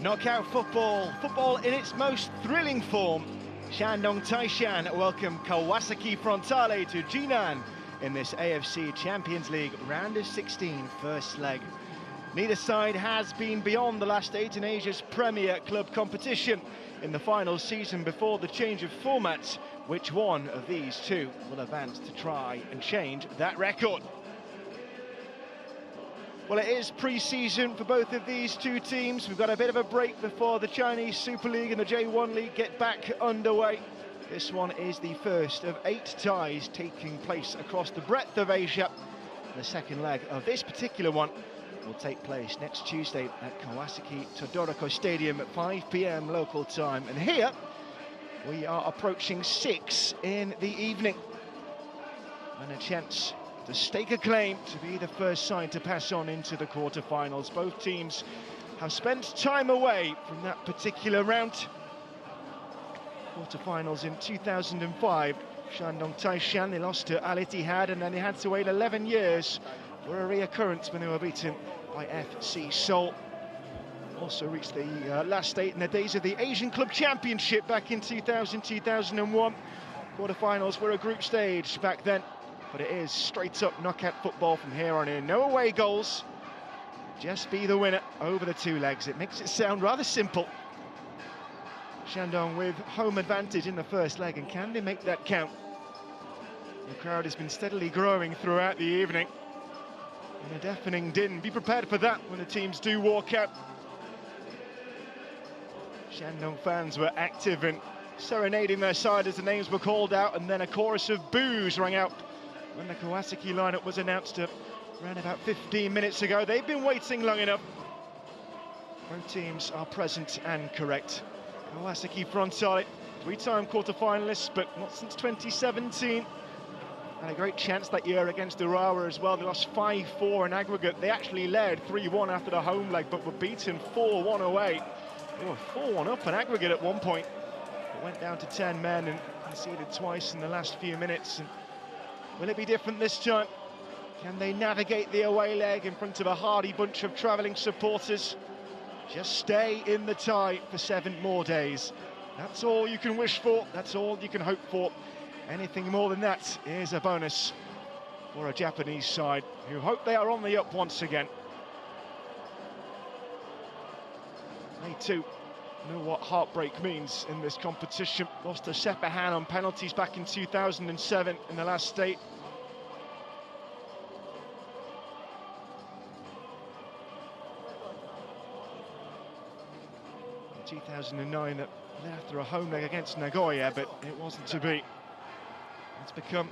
Knockout football, football in its most thrilling form. Shandong Taishan welcome Kawasaki Frontale to Jinan in this AFC Champions League round of 16 first leg. Neither side has been beyond the last 8 in Asia's premier club competition in the final season before the change of format. Which one of these two will advance to try and change that record? Well, it is pre-season for both of these two teams. We've got a bit of a break before the Chinese Super League and the J1 League get back underway. This one is the first of 8 ties taking place across the breadth of Asia. The second leg of this particular one will take place next Tuesday at Kawasaki Todoroki Stadium at 5 p.m. local time. And here we are approaching 6 in the evening. And a chance to stake a claim to be the first side to pass on into the quarter-finals. Both teams have spent time away from that particular round. Quarter-finals in 2005, Shandong Taishan, they lost to Al Ittihad, and then they had to wait 11 years for a reoccurrence when they were beaten by FC Seoul. Also reached the last 8 in the days of the Asian Club Championship back in 2000-2001. Quarter-finals were a group stage back then. But it is straight-up knockout football from here on in. No away goals. Just be the winner over the 2 legs. It makes it sound rather simple. Shandong with home advantage in the first leg, and can they make that count? The crowd has been steadily growing throughout the evening. And a deafening din. Be prepared for that when the teams do walk out. Shandong fans were active and serenading their side as the names were called out, and then a chorus of boos rang out when the Kawasaki lineup was announced around about 15 minutes ago. They've been waiting long enough. Both teams are present and correct. Kawasaki Frontale, 3-time quarter-finalists, but not since 2017. Had a great chance that year against Urawa as well. They lost 5-4 in aggregate. They actually led 3-1 after the home leg, but were beaten 4-1 away. They were 4-1 up in aggregate at one point. It went down to 10 men and conceded twice in the last few minutes. And will it be different this time? Can they navigate the away leg in front of a hardy bunch of travelling supporters? Just stay in the tie for 7 more days. That's all you can wish for, that's all you can hope for. Anything more than that is a bonus for a Japanese side who hope they are on the up once again. They too know what heartbreak means in this competition. Lost to Sepahan on penalties back in 2007 in the last state. In 2009, that led after a home leg against Nagoya, but it wasn't to be. It's become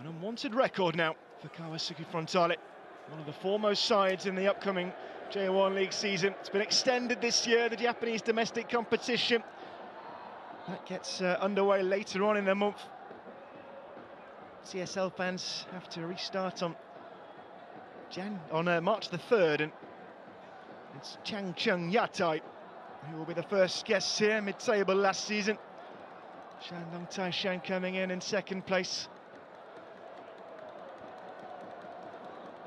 an unwanted record now for Kawasaki Frontale, one of the foremost sides in the upcoming J1 League season. It's been extended this year, the Japanese domestic competition. That gets underway later on in the month. CSL fans have to restart on March the 3rd, and it's Changcheng Yatai who will be the first guests here, mid-table last season. Shandong Taishan coming in second place.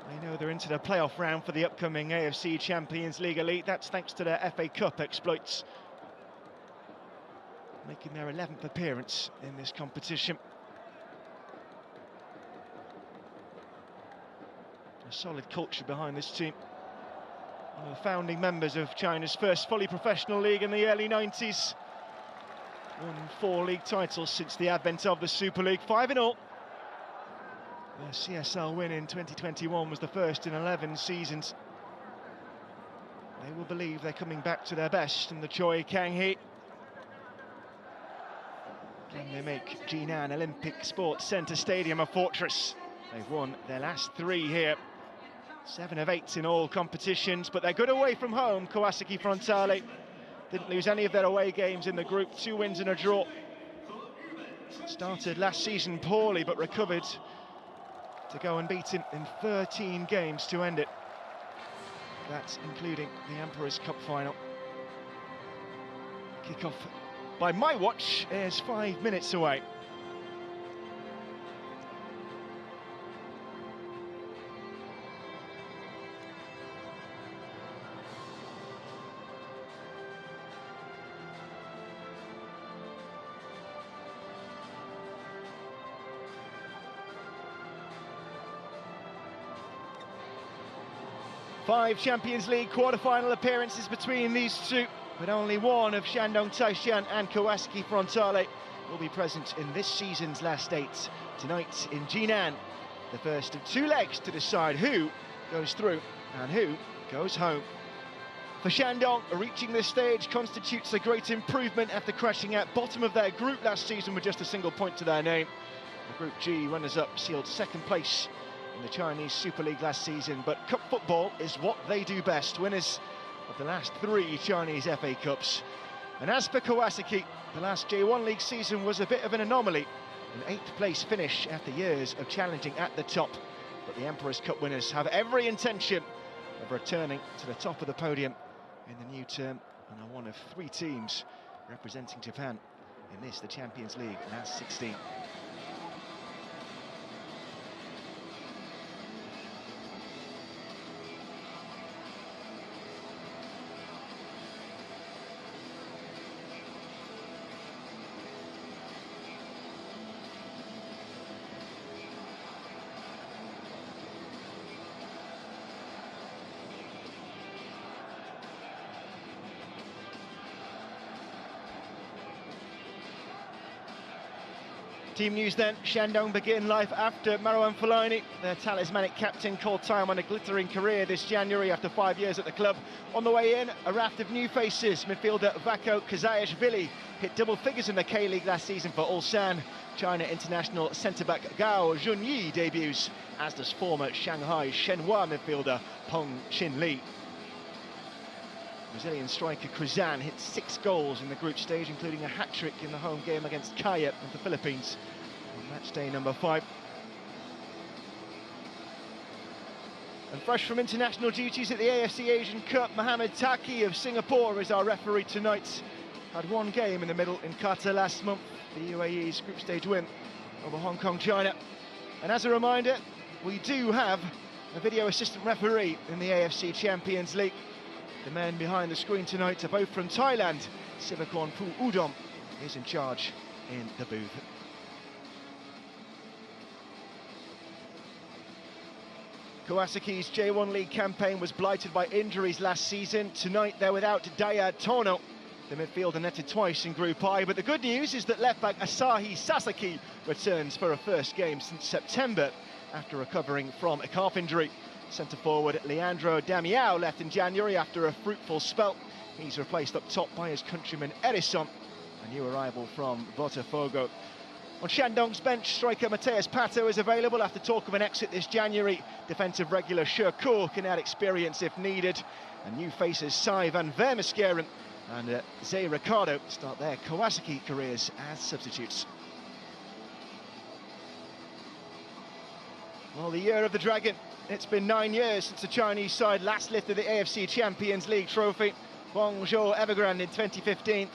They know they're into the playoff round for the upcoming AFC Champions League Elite. That's thanks to their FA Cup exploits, making their 11th appearance in this competition. A solid culture behind this team. One of the founding members of China's first fully professional league in the early 90s. Won 4 league titles since the advent of the Super League, 5 in all. The CSL win in 2021 was the first in 11 seasons. They will believe they're coming back to their best in the Choi Kang-hee. Can they make Jinan Olympic Sports Centre Stadium a fortress? They've won their last 3 here. 7 of 8 in all competitions, but they're good away from home. Kawasaki Frontale didn't lose any of their away games in the group, 2 wins and a draw. Started last season poorly, but recovered to go unbeaten in 13 games to end it. That's including the Emperor's Cup final. Kickoff by my watch is 5 minutes away. 5 Champions League quarter-final appearances between these two, but only one of Shandong Taishan and Kawasaki Frontale will be present in this season's last 8 tonight in Jinan. The first of 2 legs to decide who goes through and who goes home. For Shandong, reaching this stage constitutes a great improvement after crashing at bottom of their group last season with just a single point to their name. The Group G runners-up sealed 2nd place in the Chinese Super League last season, but cup football is what they do best, winners of the last 3 Chinese FA Cups. And as for Kawasaki, the last J1 League season was a bit of an anomaly, an 8th place finish after years of challenging at the top. But the Emperor's Cup winners have every intention of returning to the top of the podium in the new term, and are one of 3 teams representing Japan in this, the Champions League last 16. Team news then, Shandong begin life after Marouane Fellaini. Their talismanic captain called time on a glittering career this January after 5 years at the club. On the way in, a raft of new faces. Midfielder Vako Kazayashvili hit double figures in the K-League last season for Ulsan. China international centre-back Gao Junyi debuts, as does former Shanghai Shenhua midfielder Peng Chin-li. Brazilian striker Krizan hit 6 goals in the group stage, including a hat-trick in the home game against Kaya of the Philippines on match day number 5. And fresh from international duties at the AFC Asian Cup, Mohamed Taki of Singapore is our referee tonight. Had 1 game in the middle in Qatar last month, the UAE's group stage win over Hong Kong, China. And as a reminder, we do have a video assistant referee in the AFC Champions League. The men behind the screen tonight are both from Thailand. Sivakorn Pu Udom is in charge in the booth. Kawasaki's J1 League campaign was blighted by injuries last season. Tonight they're without Daya Tono. The midfielder netted twice in Group I, but the good news is that left-back Asahi Sasaki returns for a first game since September after recovering from a calf injury. Centre-forward Leandro Damiao left in January after a fruitful spell. He's replaced up top by his countryman Edison, a new arrival from Botafogo. On Shandong's bench, striker Mateus Pato is available after talk of an exit this January. Defensive regular Shercourt can add experience if needed. And new faces Sai van Vermeskeren and Zé Ricardo start their Kawasaki careers as substitutes. Well, the year of the Dragon. It's been 9 years since the Chinese side last lifted the AFC Champions League trophy. Guangzhou Evergrande in 2015.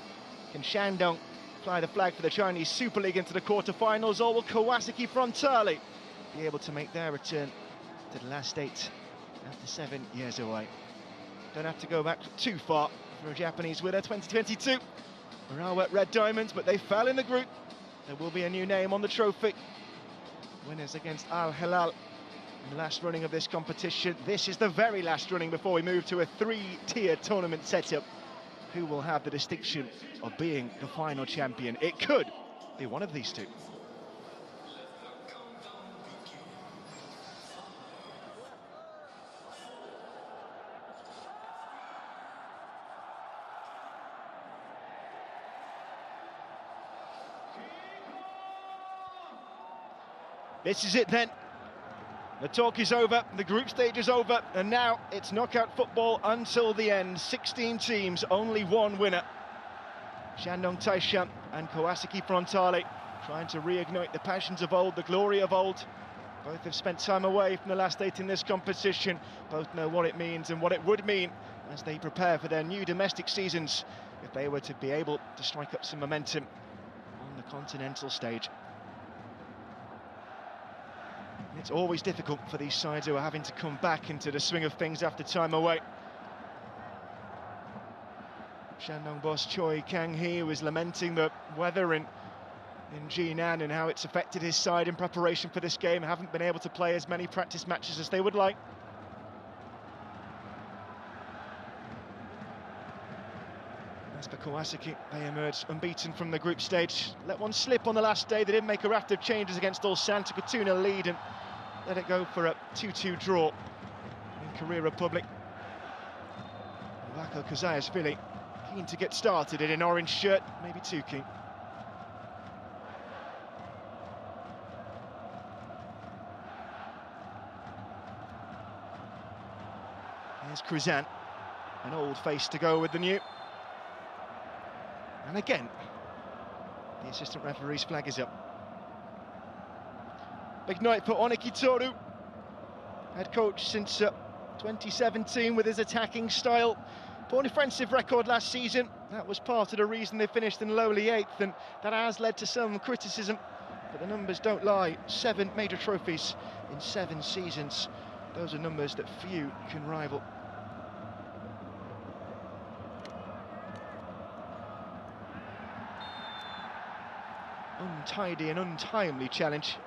Can Shandong fly the flag for the Chinese Super League into the quarter-finals, or will Kawasaki Frontale be able to make their return to the last 8 after 7 years away? Don't have to go back too far for a Japanese winner, 2022. Urawa Red Diamonds, but they fell in the group. There will be a new name on the trophy. Winners against Al Hilal in the last running of this competition. This is the very last running before we move to a 3-tier tournament setup. Who will have the distinction of being the final champion? It could be one of these two. This is it then. The talk is over, the group stage is over, and now it's knockout football until the end. 16 teams, only 1 winner. Shandong Taishan and Kawasaki Frontale trying to reignite the passions of old, the glory of old. Both have spent time away from the last 8 in this competition. Both know what it means and what it would mean as they prepare for their new domestic seasons if they were to be able to strike up some momentum on the continental stage. It's always difficult for these sides who are having to come back into the swing of things after time away. Shandong boss Choi Kang-hee was lamenting the weather in Jinan and how it's affected his side in preparation for this game. Haven't been able to play as many practice matches as they would like. As for Kawasaki, they emerged unbeaten from the group stage. Let one slip on the last day. They didn't make a raft of changes against Ulsan, took a 2-0 lead and let it go for a 2-2 draw in Korea Republic. Vako Kazayashvili keen to get started in an orange shirt, maybe too keen. Here's Kruzan, an old face to go with the new. And again, the assistant referee's flag is up. Big night for Oniki Toru, head coach since 2017 with his attacking style. Poor defensive record last season, that was part of the reason they finished in lowly 8th, and that has led to some criticism, but the numbers don't lie. 7 major trophies in 7 seasons. Those are numbers that few can rival. Untidy and untimely challenge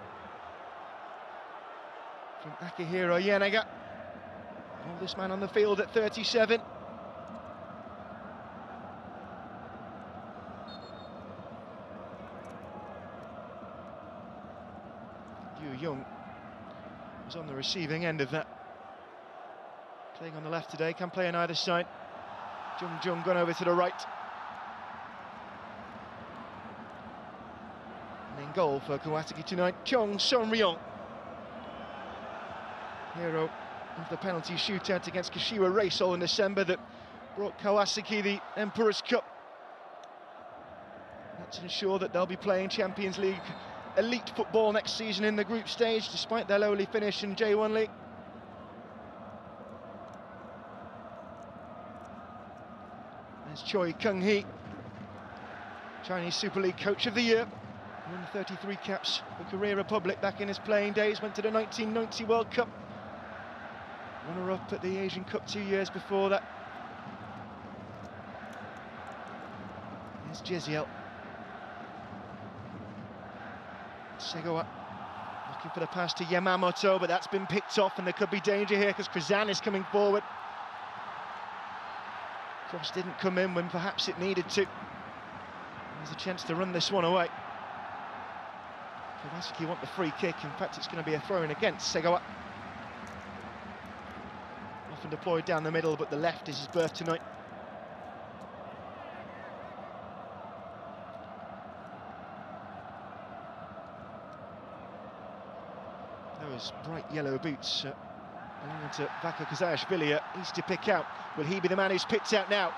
from Akihiro Yanagi, oldest man on the field at 37. Yu Young was on the receiving end of that. Playing on the left today, can play on either side. Jung Jung gone over to the right. And in goal for Kawasaki tonight, Chong Son-ryong. Hero of the penalty shootout against Kashiwa Reysol in December that brought Kawasaki the Emperor's Cup. That's to ensure that they'll be playing Champions League elite football next season in the group stage, despite their lowly finish in J1 League. There's Choi Kung-hee, Chinese Super League Coach of the Year. Won 33 caps for Korea Republic back in his playing days, went to the 1990 World Cup. Runner-up at the Asian Cup 2 years before that. Here's Jeziel. Segawa looking for the pass to Yamamoto, but that's been picked off and there could be danger here because Kruzan is coming forward. Cross didn't come in when perhaps it needed to. There's a chance to run this one away. Kawasaki want the free kick, in fact it's going to be a throw-in against Segawa. Often deployed down the middle, but the left is his berth tonight. Those bright yellow boots belonging to Vako Kazayashvili are easy to pick out. Will he be the man who's picked out now?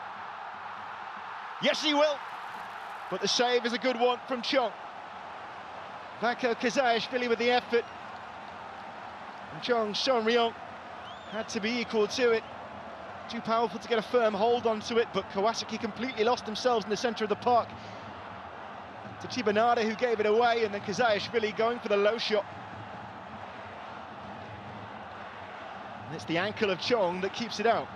Yes, he will! But the save is a good one from Chong. Vako Kazayashvili with the effort. And Chong Son-ryong had to be equal to it. Too powerful to get a firm hold onto it, but Kawasaki completely lost themselves in the centre of the park. To Chibanada, who gave it away, and then Kazayashvili going for the low shot. And it's the ankle of Chong that keeps it out.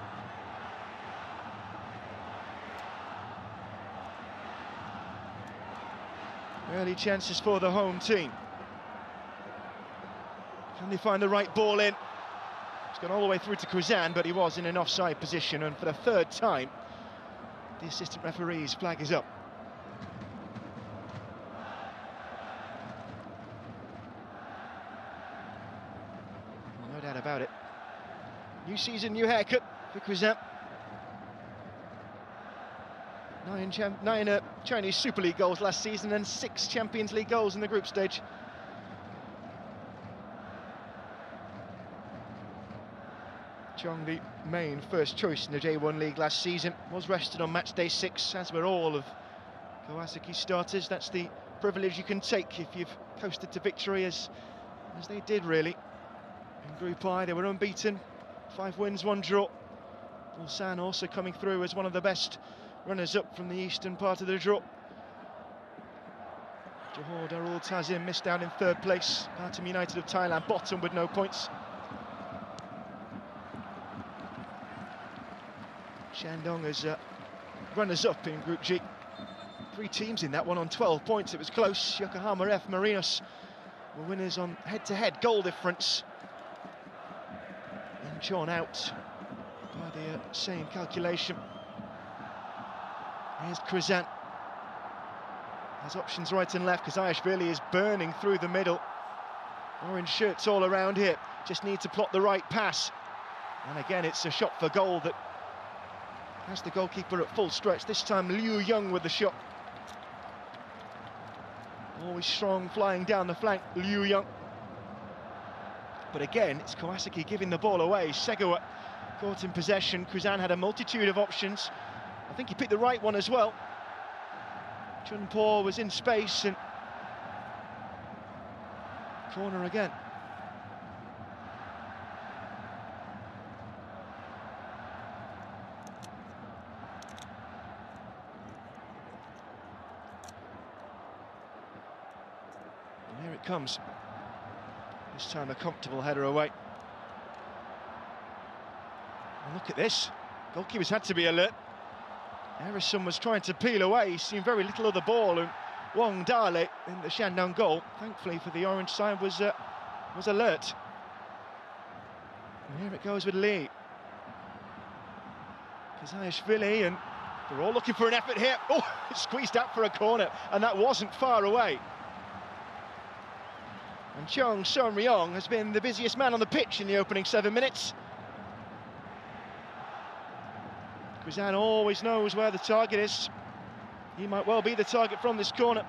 Early chances for the home team. Can they find the right ball in? It's gone all the way through to Kruzan, but he was in an offside position, and for the 3rd time, the assistant referee's flag is up. No doubt about it. New season, new haircut for Kruzan. 9 Chinese Super League goals last season and 6 Champions League goals in the group stage. Chong, the main first choice in the J1 League last season, was rested on match day 6, as were all of Kawasaki's starters. That's the privilege you can take if you've coasted to victory, as they did really. In Group I, they were unbeaten, 5 wins, 1 draw. Ulsan also coming through as one of the best runners-up from the eastern part of the draw. Johor Darul Tazim missed out in 3rd place. Batam United of Thailand bottom with no points. Shandong as runners-up in Group G. 3 teams in that one on 12 points. It was close. Yokohama F. Marinos were winners on head-to-head goal difference. Incheon out by the same calculation. Here's Krizan. Has options right and left. Kazayashvili is burning through the middle. Orange shirts all around here. Just need to plot the right pass. And again, it's a shot for goal that has the goalkeeper at full stretch. This time, Liu Young with the shot. Always strong, flying down the flank, Liu Young. But again, it's Kawasaki giving the ball away. Segawa caught in possession. Krizan had a multitude of options. I think he picked the right one as well. Chunpo was in space and corner again. And here it comes. This time a comfortable header away. And look at this. Goalkeepers had to be alert. Harrison was trying to peel away. He's seen very little of the ball, and Wong Dale in the Shandong goal, thankfully for the orange side, was alert. And here it goes with Lee. Kazayashvili, and they're all looking for an effort here. Oh, it's squeezed out for a corner, and that wasn't far away. And Chong Son-ryong has been the busiest man on the pitch in the opening 7 minutes. Krizan always knows where the target is. He might well be the target from this corner.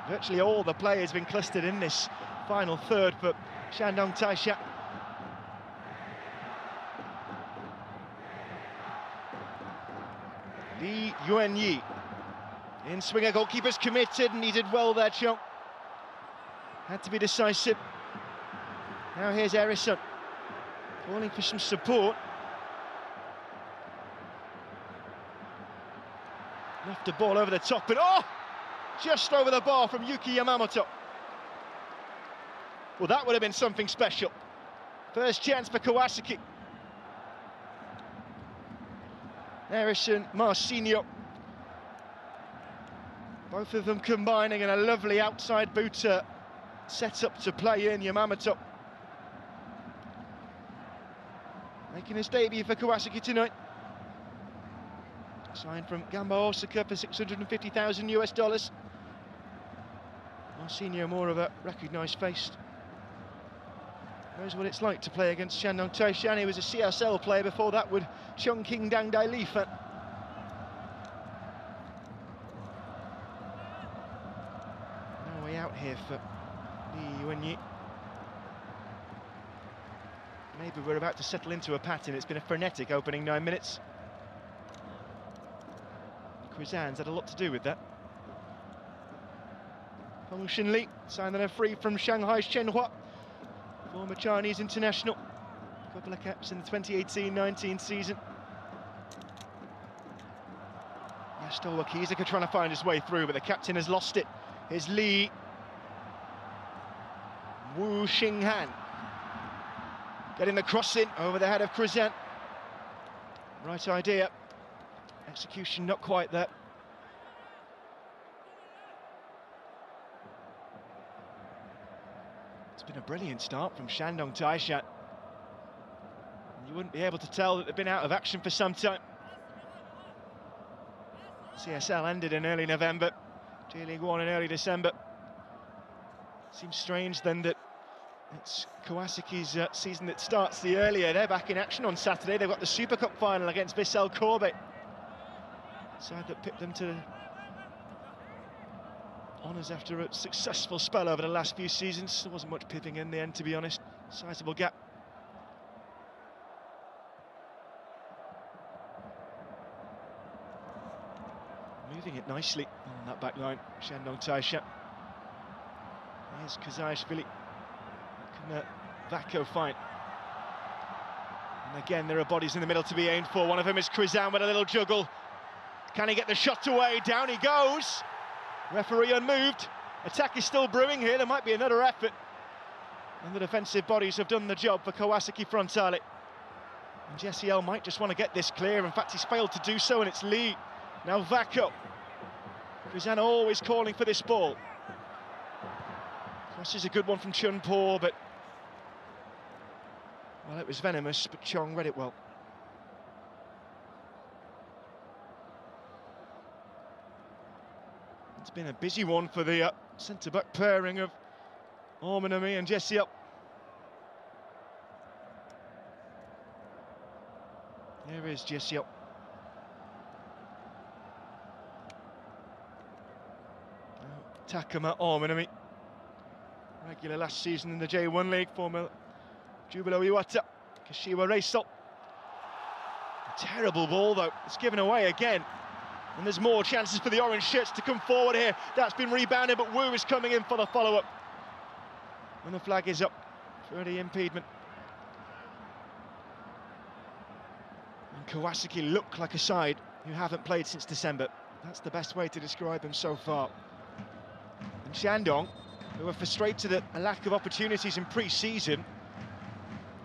Virtually all the players have been clustered in this final third for Shandong Taishan. Li Yuanyi in swinger, goalkeeper's committed, and he did well there, Chong. Had to be decisive. Now here's Harrison, calling for some support. Left the ball over the top, and oh! Just over the bar from Yuki Yamamoto. Well, that would have been something special. First chance for Kawasaki. Harrison, Marcinho. Both of them combining in a lovely outside boot set up to play in. Yamamoto making his debut for Kawasaki tonight. Signed from Gamba Osaka for $650,000 US. Marcinho, more of a recognised face. Knows what it's like to play against Shandong Taishan. He was a CSL player before that with Chongqing Dangdai Lifa. No way out here for Li Yuanyi. Maybe we're about to settle into a pattern. It's been a frenetic opening 9 minutes. Krizan's had a lot to do with that. Hong Shin-li signed a free from Shanghai Shenhua, former Chinese international. A couple of caps in the 2018-19 season. Yastowa Kizaka trying to find his way through, but the captain has lost it. Here's Li Wu Xinghan getting the cross in over the head of Krizan. Right idea. Execution not quite there. It's been a brilliant start from Shandong Taishan. You wouldn't be able to tell that they've been out of action for some time. CSL ended in early November, J-League 1 in early December. Seems strange then that it's Kawasaki's season that starts the earlier. They're back in action on Saturday. They've got the Super Cup final against Vissel Kobe. Side that pipped them to honours after a successful spell over the last few seasons. There wasn't much pipping in the end, to be honest. Sizable gap. Moving it nicely on that back line, Shandong Taishan. Here's Kazayashvili. Can Vako find? And again, there are bodies in the middle to be aimed for. One of them is Krizan with a little juggle. Can he get the shot away? Down he goes. Referee unmoved. Attack is still brewing here. There might be another effort. And the defensive bodies have done the job for Kawasaki Frontale. And Jesse L might just want to get this clear. In fact, he's failed to do so, and it's Lee. Now Vako. Krizan always calling for this ball. Cross is a good one from Chunpo, but well, it was venomous, but Chong read it well. been a busy one for the centre-back pairing of Ormanami and Jesse up. Here is Jesse up. Takuma Ormanami, regular last season in the J1 League, former Jubilo Iwata, Kashiwa Reysol. A terrible ball though, it's given away again. And there's more chances for the orange shirts to come forward here. That's been rebounded, but Wu is coming in for the follow-up. And the flag is up for the impediment. And Kawasaki look like a side who haven't played since December. That's the best way to describe them so far. And Shandong, who are frustrated at a lack of opportunities in pre-season,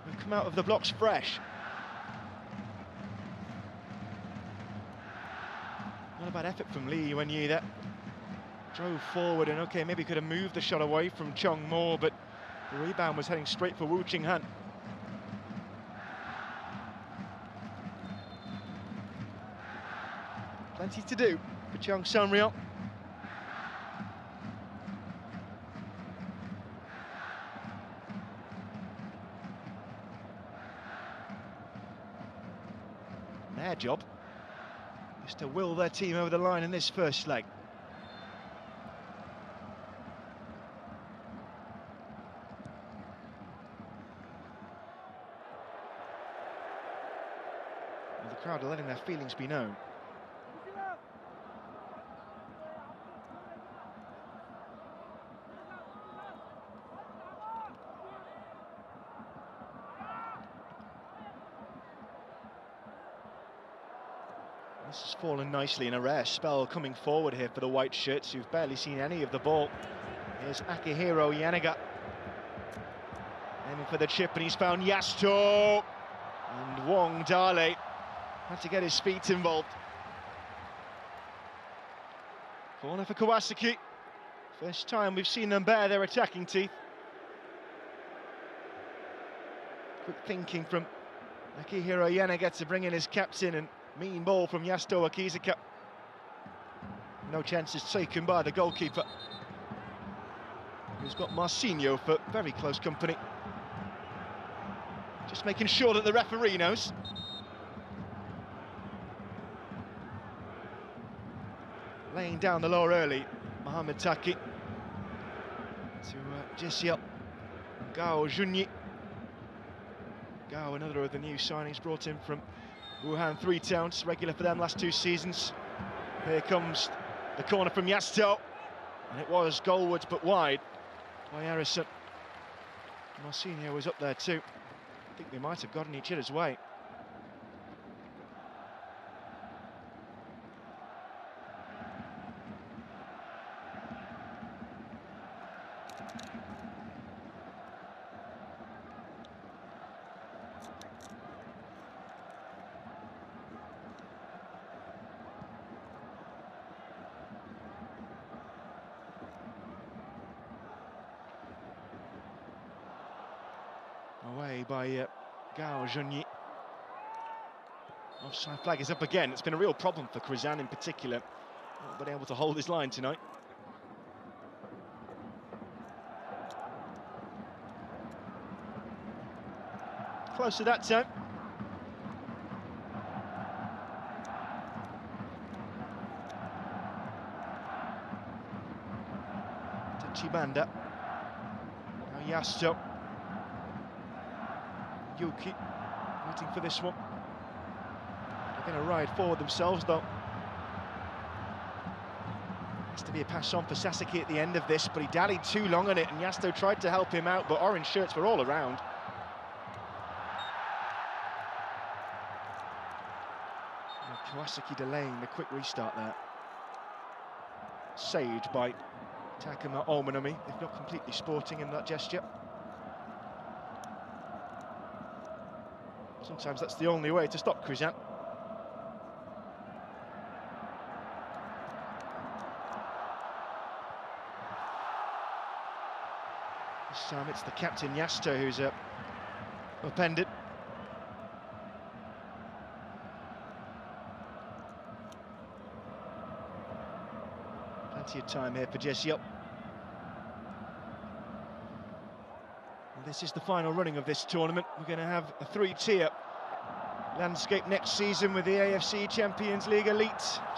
have come out of the blocks fresh. Not a bad effort from Lee Wenyi there. Drove forward and okay, maybe could have moved the shot away from Chung more, but the rebound was heading straight for Wu Qinghan. Plenty to do for Chung Sanryong. Their job is to will their team over the line in this first leg. Well, the crowd are letting their feelings be known. This has fallen nicely in a rare spell coming forward here for the white shirts, who've barely seen any of the ball. Here's Akihiro Yanaga. Aiming for the chip, and he's found Yasto. And Wong Dale had to get his feet involved. Corner for Kawasaki. First time we've seen them bare their attacking teeth. Quick thinking from Akihiro Yanaga to bring in his captain, and mean ball from Yasto Akizaka. No chances taken by the goalkeeper, who's got Marcinho for very close company. Just making sure that the referee knows. Laying down the law early, Mohamed Taki to Jessiel Gao Junyi. Gao, another of the new signings brought in from Wuhan 3 Towns, regular for them last 2 seasons. Here comes the corner from Yasto, and it was goalwards but wide by Harrison. Marcinho was up there too. I think they might have gotten each other's way. Away by Gao Junyi. Offside flag is up again. It's been a real problem for Krizan in particular. Not been able to hold his line tonight. Closer that time. Chibanda. Now Yasto. Yuki waiting for this one. They're going to ride forward themselves though. Has to be a pass on for Sasaki at the end of this, but he dallied too long on it, and Yasto tried to help him out, but orange shirts were all around. Kawasaki delaying the quick restart there. Saved by Takuma Ormanami, if not completely sporting in that gesture. Sometimes that's the only way to stop Krizan. This time it's the captain Yasto who's upended. Plenty of time here for Judson. This is the final running of this tournament. We're going to have a three-tier landscape next season with the AFC Champions League Elite,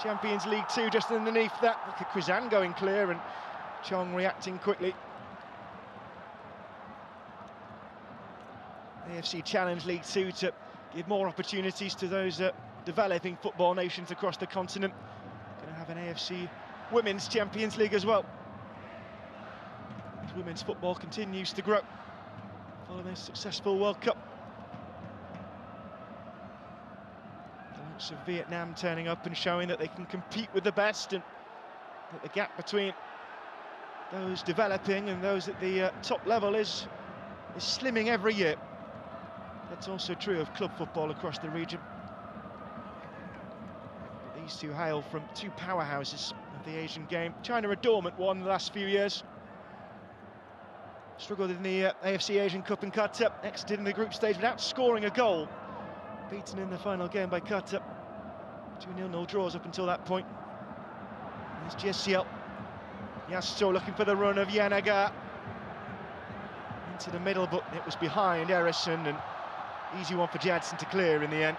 Champions League 2 just underneath that. Look at Krizan going clear and Chong reacting quickly. AFC Challenge League 2 to give more opportunities to those developing football nations across the continent. Going to have an AFC Women's Champions League as well. As women's football continues to grow following a successful World Cup. The likes of Vietnam turning up and showing that they can compete with the best, and that the gap between those developing and those at the top level is slimming every year. That's also true of club football across the region. But these two hail from two powerhouses of the Asian game. China a dormant one in the last few years. Struggled in the AFC Asian Cup in Qatar, exited in the group stage without scoring a goal. Beaten in the final game by Qatar. 2 0-0 draws up until that point. There's Judson. Yasso looking for the run of Yanaga. Into the middle, but it was behind R16, and easy one for Judson to clear in the end.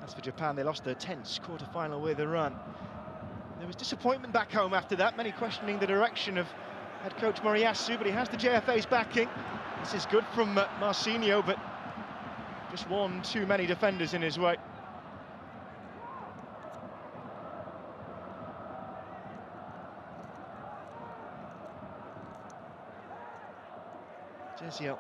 As for Japan, they lost their tense quarter-final with Iran. There was disappointment back home after that, many questioning the direction of head coach Moriyasu, but he has the JFA's backing. This is good from Marcinho, but just one too many defenders in his way. Judson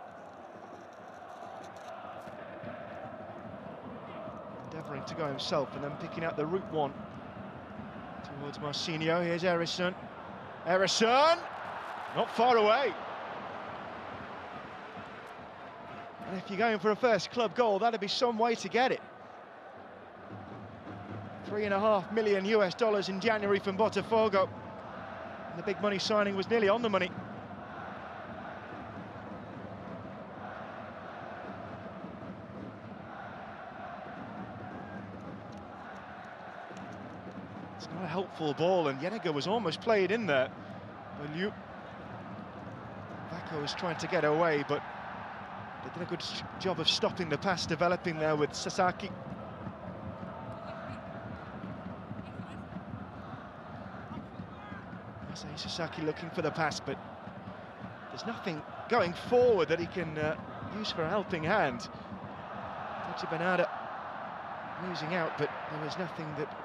endeavouring to go himself and then picking out the route one towards Marcinho. Here's R16. R16, not far away. And if you're going for a first club goal, that'd be some way to get it. $3.5 million US in January from Botafogo. And the big money signing was nearly on the money. It's not a helpful ball, and Yeniger was almost played in there. Liu Vako was trying to get away, but they did a good job of stopping the pass developing there with Sasaki. Sasaki looking for the pass, but there's nothing going forward that he can use for a helping hand. Tachi losing out, but there was nothing that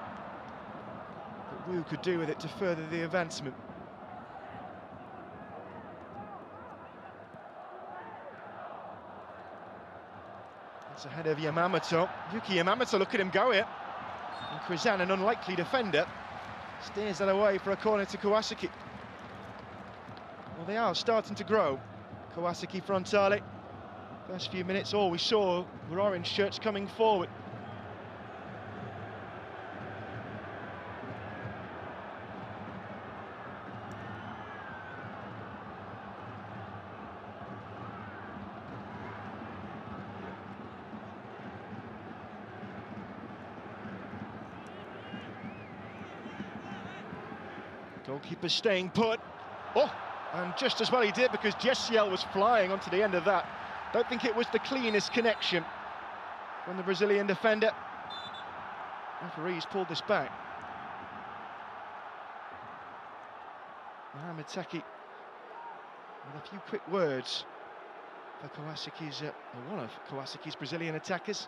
Wu could do with it to further the advancement. It's ahead of Yamamoto. Yuki Yamamoto, look at him go here. And Krizan, an unlikely defender, steers that away for a corner to Kawasaki. Well, they are starting to grow. Kawasaki Frontale. First few minutes, all we saw were orange shirts coming forward. Goalkeeper staying put. Oh, and just as well he did, because Judson was flying onto the end of that. Don't think it was the cleanest connection from the Brazilian defender. Referees pulled this back. Mohamed Taki with a few quick words for Kawasaki's, one of Kawasaki's Brazilian attackers.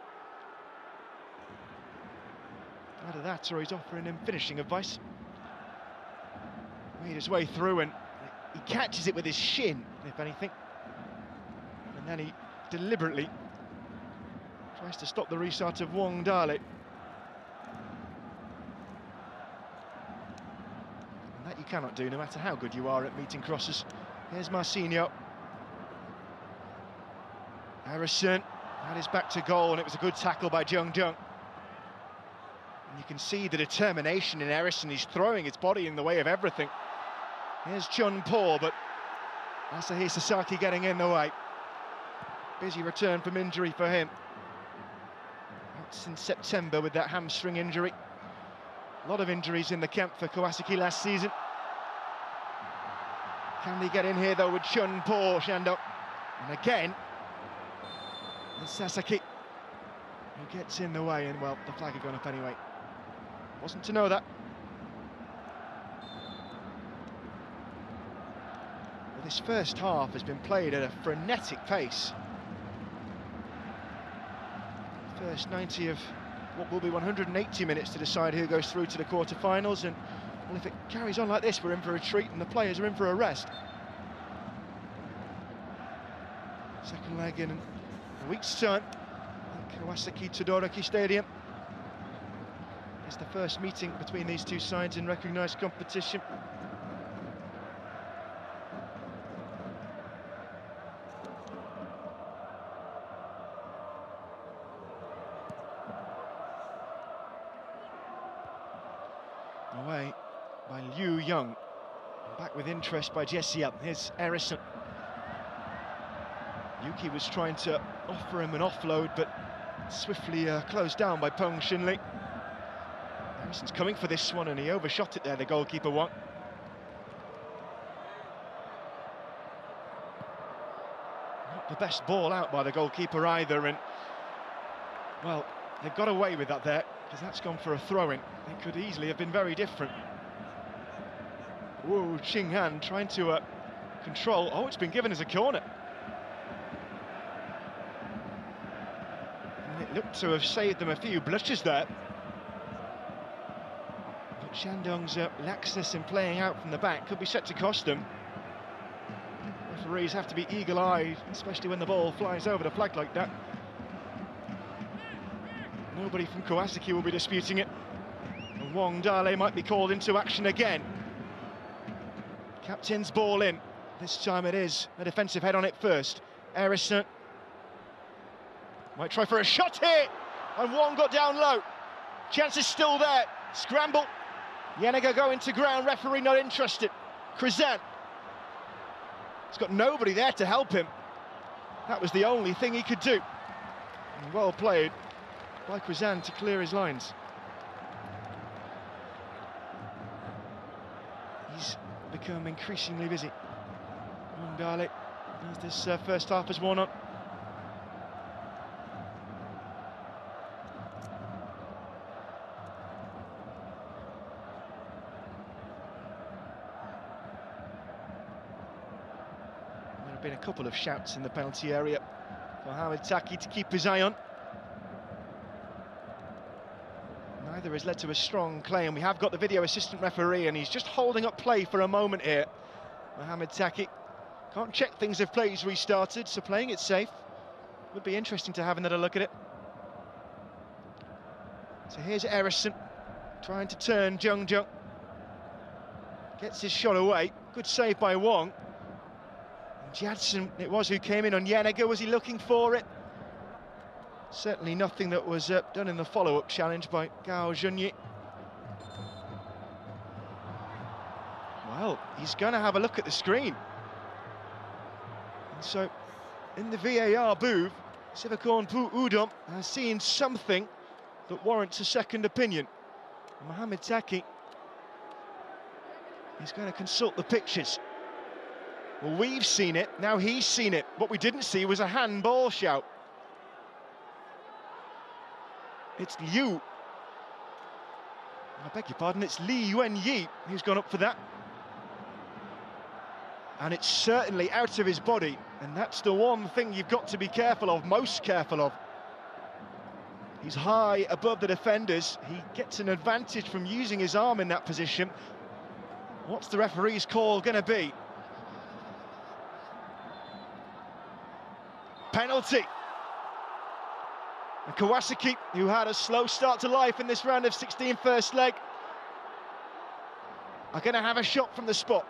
Either that, or he's offering him finishing advice. Made his way through, and he catches it with his shin, if anything. And then he deliberately tries to stop the restart of Wong Dale. And that you cannot do, no matter how good you are at meeting crosses. Here's Marcinho. R16 had his back to goal, and it was a good tackle by Jung Jung. And you can see the determination in R16. He's throwing his body in the way of everything. Here's Chun Po, but Asahi Sasaki getting in the way. Busy return from injury for him. Out since September with that hamstring injury. A lot of injuries in the camp for Kawasaki last season. Can they get in here though with Chun Po Shandong? And again, it's Sasaki who gets in the way, and well, the flag had gone up anyway. Wasn't to know that. Well, this first half has been played at a frenetic pace. First 90 of what will be 180 minutes to decide who goes through to the quarter-finals, and well, if it carries on like this, we're in for a treat and the players are in for a rest. Second leg in a week's time at Kawasaki Todoroki Stadium. It's the first meeting between these two sides in recognised competition. Away by Liu Young. Back with interest by Jesse. Here's R16. Yuki was trying to offer him an offload, but swiftly closed down by Peng Shinli. R16's coming for this one, and he overshot it there, the goalkeeper won. Not the best ball out by the goalkeeper either, and well, they've got away with that there, because that's gone for a throw-in. It could easily have been very different. Whoa, Ching Han trying to control. Oh, it's been given as a corner. And it looked to have saved them a few blushes there. But Shandong's laxness in playing out from the back could be set to cost them. Referees have to be eagle-eyed, especially when the ball flies over the flag like that. Nobody from Kawasaki will be disputing it. And Wong Dale might be called into action again. Captain's ball in. This time it is a defensive head on it first. R16 might try for a shot here, and Wong got down low. Chance is still there. Scramble. Yanniga going to ground. Referee not interested. Krizan. He's got nobody there to help him. That was the only thing he could do. And well played by Krizan to clear his lines. He's become increasingly busy. Frontale, as this first half has worn on. There have been a couple of shouts in the penalty area for Mohamed Taki to keep his eye on. Neither has led to a strong claim. We have got the video assistant referee, and he's just holding up play for a moment here. Mohamed Taki can't check things if play's restarted, so playing it safe. Would be interesting to have another look at it. So here's R16 trying to turn Jung Jung. Gets his shot away. Good save by Wong. And Judson, it was who came in on Yanniga. Was he looking for it? Certainly nothing that was done in the follow-up challenge by Gao Junyi. Well, he's going to have a look at the screen. And so, in the VAR booth, Sivakon Pu Udom has seen something that warrants a second opinion. Mohamed Taki is going to consult the pictures. Well, we've seen it, now he's seen it. What we didn't see was a handball shout. It's Liu. I beg your pardon, it's Li Yuanyi who's gone up for that. And it's certainly out of his body, and that's the one thing you've got to be careful of, most careful of. He's high above the defenders. He gets an advantage from using his arm in that position. What's the referee's call going to be? Penalty. And Kawasaki, who had a slow start to life in this round of 16 first leg, are going to have a shot from the spot.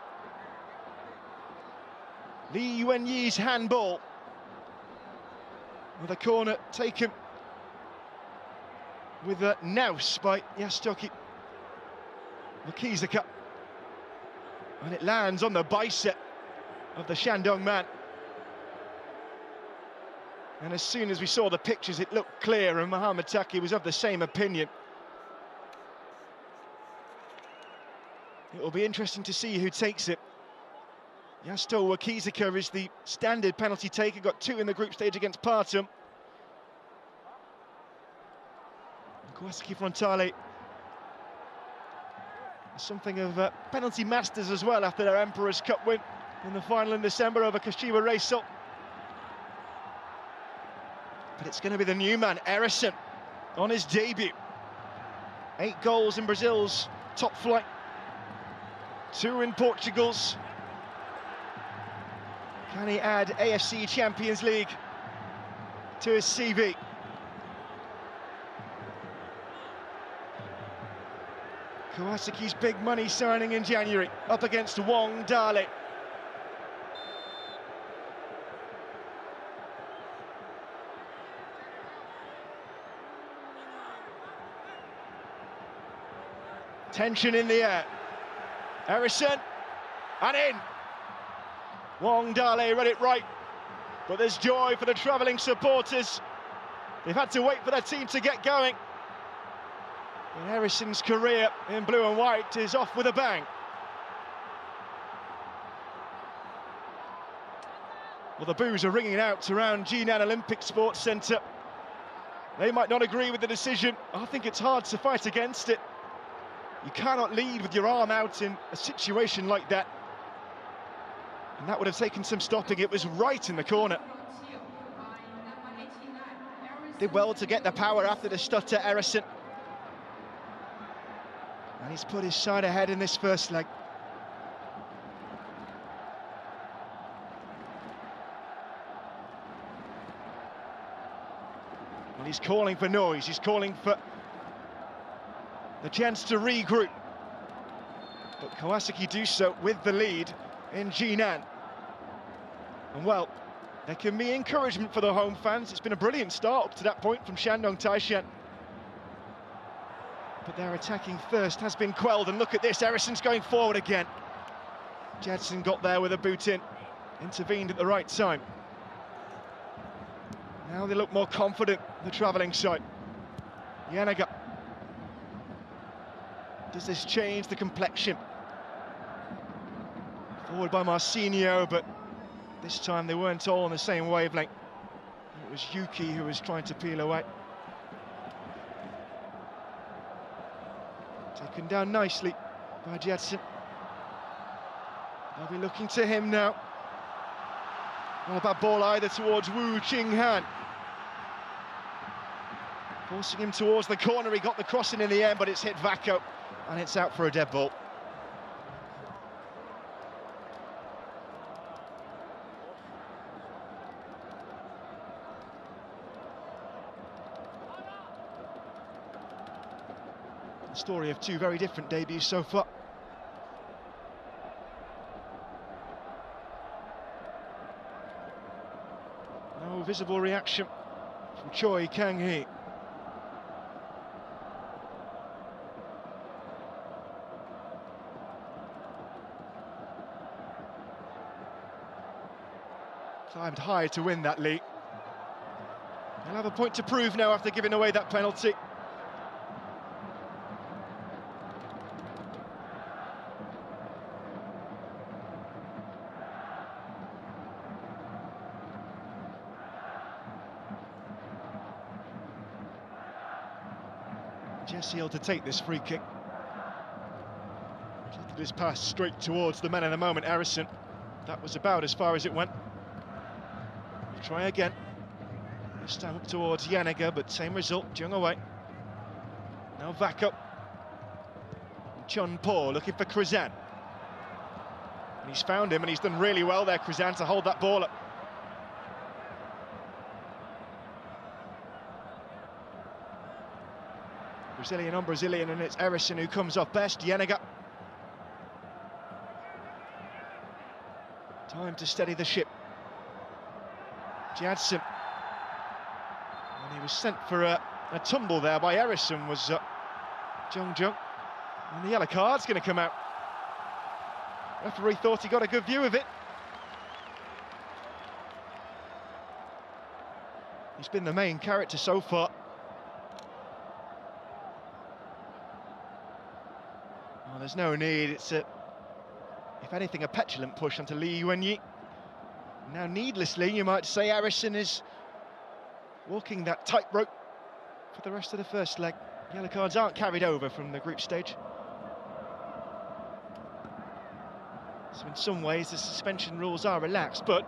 Li Yuanyi's handball, with a corner taken with a nous by Yasutoki Wakizaka, and it lands on the bicep of the Shandong man. And as soon as we saw the pictures, it looked clear, and Mohamed Taki was of the same opinion. It will be interesting to see who takes it. Yasto Wakizaka is the standard penalty taker, got 2 in the group stage against Partum. Kawasaki Frontale, something of penalty masters as well after their Emperor's Cup win in the final in December over Kashiwa Reysol. But it's going to be the new man, R16, on his debut. 8 goals in Brazil's top flight, 2 in Portugal's. Can he add AFC Champions League to his CV? Kawasaki's big money signing in January, up against Frontale. Tension in the air. R16, and in. Frontale read it right, but there's joy for the travelling supporters. They've had to wait for their team to get going. And R16's career in blue and white is off with a bang. Well, the boos are ringing out around Jinan Olympic Sports Centre. They might not agree with the decision. I think it's hard to fight against it. You cannot lead with your arm out in a situation like that. And that would have taken some stopping. It was right in the corner. Did well to get the power after the stutter, R16. And he's put his side ahead in this first leg. Well, he's calling for noise. He's calling for the chance to regroup. But Kawasaki do so with the lead in Jinan. And well, there can be encouragement for the home fans. It's been a brilliant start up to that point from Shandong Taishan. But their attacking thirst has been quelled, and look at this, R16's going forward again. Judson got there with a boot in, intervened at the right time. Now they look more confident, the travelling side. Yanaga. Does this change the complexion? Forward by Marcinho, but this time they weren't all on the same wavelength. It was Yuki who was trying to peel away. Taken down nicely by Judson. They'll be looking to him now. Not a bad ball either towards Wu Qinghan. Forcing him towards the corner. He got the crossing in the end, but it's hit Vako, and it's out for a dead ball. Story of 2 very different debuts so far. No visible reaction from Choi Kang-hee. Climbed high to win that league. They'll have a point to prove now after giving away that penalty. Jesse to take this free kick. Shifted his pass straight towards the man in the moment, R16. That was about as far as it went. We'll try again. This time up towards Yanaga, but same result, Jung away. Now Vako. Chun Po looking for Krizan. And he's found him, and he's done really well there, Krizan, to hold that ball up. Brazilian on Brazilian, and it's R16 who comes off best. Yanaga. Time to steady the ship. Judson. And he was sent for a tumble there by R16, was Jung. And the yellow card's going to come out. Referee thought he got a good view of it. He's been the main character so far. Oh, there's no need. It's if anything, a petulant push onto Lee Wenyi. Now, needlessly, you might say, Harrison is walking that tightrope for the rest of the first leg. Yellow cards aren't carried over from the group stage. So in some ways, the suspension rules are relaxed, but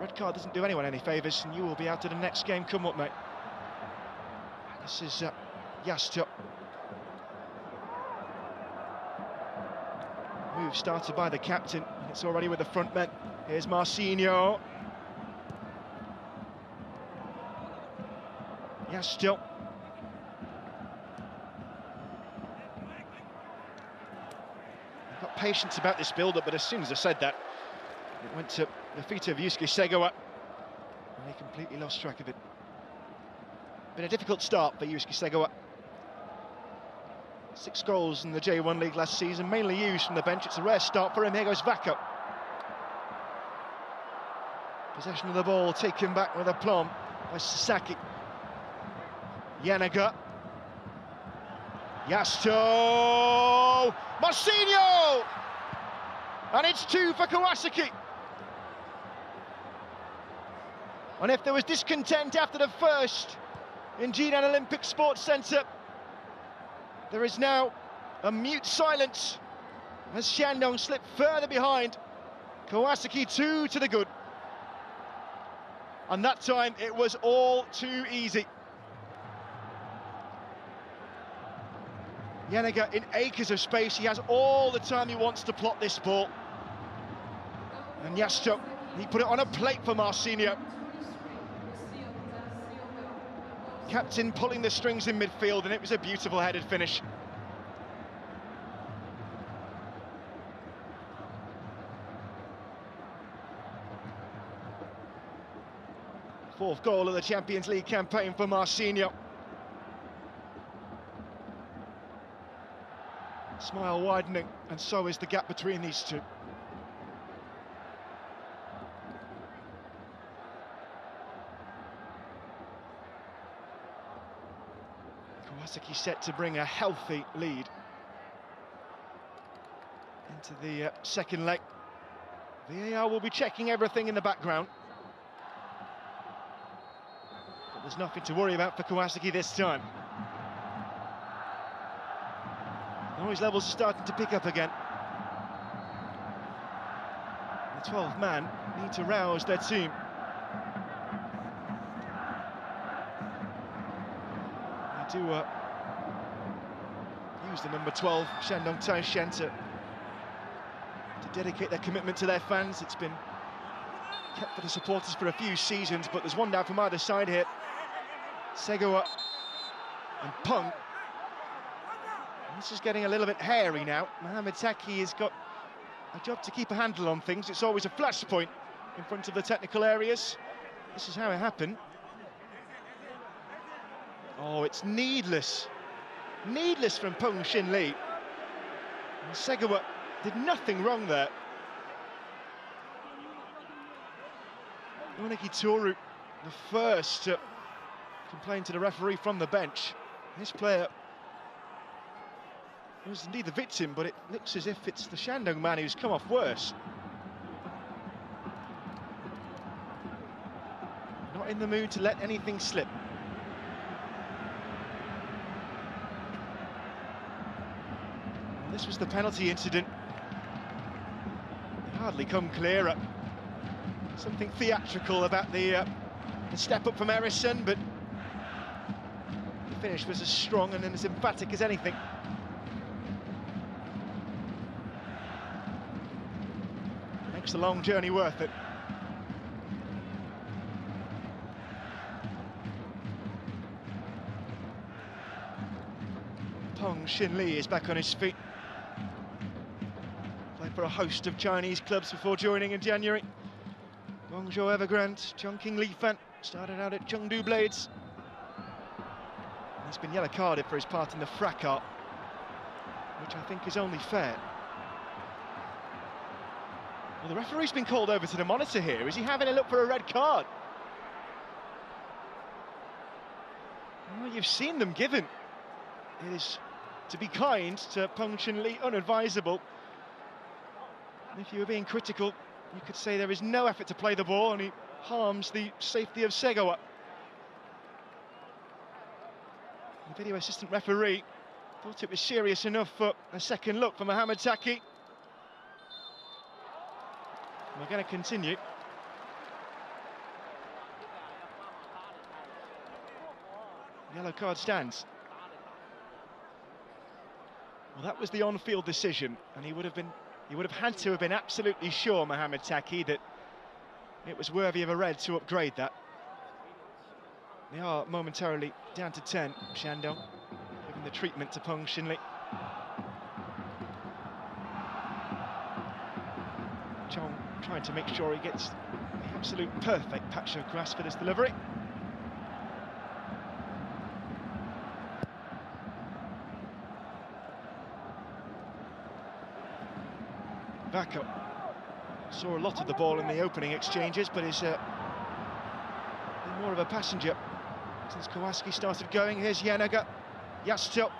red card doesn't do anyone any favours, and you will be out to the next game come up, mate. This is Yastop. Move started by the captain, and it's already with the front men. Here's Marcinho. Yastop. I've got patience about this build-up, but as soon as I said that, it went to the feet of Yusuke Segawa, and he completely lost track of it. Been a difficult start for Yusuke Segawa. 6 goals in the J1 League last season, mainly used from the bench. It's a rare start for him. Here goes Vacco. Possession of the ball taken back with aplomb by Sasaki. Yanaga. Yasto! Marcinho! And it's 2 for Kawasaki. And if there was discontent after the first in Jinan Olympic Sports Centre, there is now a mute silence as Shandong slipped further behind. Kawasaki 2 to the good. And that time it was all too easy. Yanaga in acres of space. He has all the time he wants to plot this ball. And Yasto, he put it on a plate for Marcinho. Captain pulling the strings in midfield, and it was a beautiful headed finish. Fourth goal of the Champions League campaign for Marcinho. Smile widening, and so is the gap between these two. Kawasaki set to bring a healthy lead into the second leg. VAR will be checking everything in the background, but there's nothing to worry about for Kawasaki this time. Noise levels are starting to pick up again. The 12th man need to rouse their team. They do use the number 12, Shandong Taishan, to dedicate their commitment to their fans. It's been kept for the supporters for a few seasons, but there's one down from either side here. Segawa and Peng. This is getting a little bit hairy now. Mohamed Taki has got a job to keep a handle on things. It's always a flashpoint in front of the technical areas. This is how it happened. Oh, it's needless. Needless from Peng Xin-Li. And Segawa did nothing wrong there. Oniki Toru, the first to complain to the referee from the bench. This player was indeed the victim, but it looks as if it's the Shandong man who's come off worse. Not in the mood to let anything slip. And this was the penalty incident. They hardly come clearer. Something theatrical about the step up from Harrison, but the finish was as strong and as emphatic as anything. Makes the long journey worth it. Peng Xin-Li is back on his feet. Played for a host of Chinese clubs before joining in January. Guangzhou Evergrande, Chongqing Lifan, started out at Chengdu Blades. He's been yellow carded for his part in the fracas, which I think is only fair. Well, the referee's been called over to the monitor here. Is he having a look for a red card? you've seen them given. It is, to be kind to Peng Chun-li, unadvisable. And if you were being critical, you could say there is no effort to play the ball and he harms the safety of Segawa. The video assistant referee thought it was serious enough for a second look for Mohamed Taki. We're going to continue. Yellow card stands. Well, that was the on-field decision, and he would have had to have been absolutely sure, Mohamed Taki, that it was worthy of a red to upgrade that. They are momentarily down to 10. Shandong giving the treatment to Peng Chun-li. Chong trying to make sure he gets the absolute perfect patch of grass for this delivery. Back up. Saw a lot of the ball in the opening exchanges, but is been more of a passenger since Kawasaki started going. Here's Yanaga, Yasto.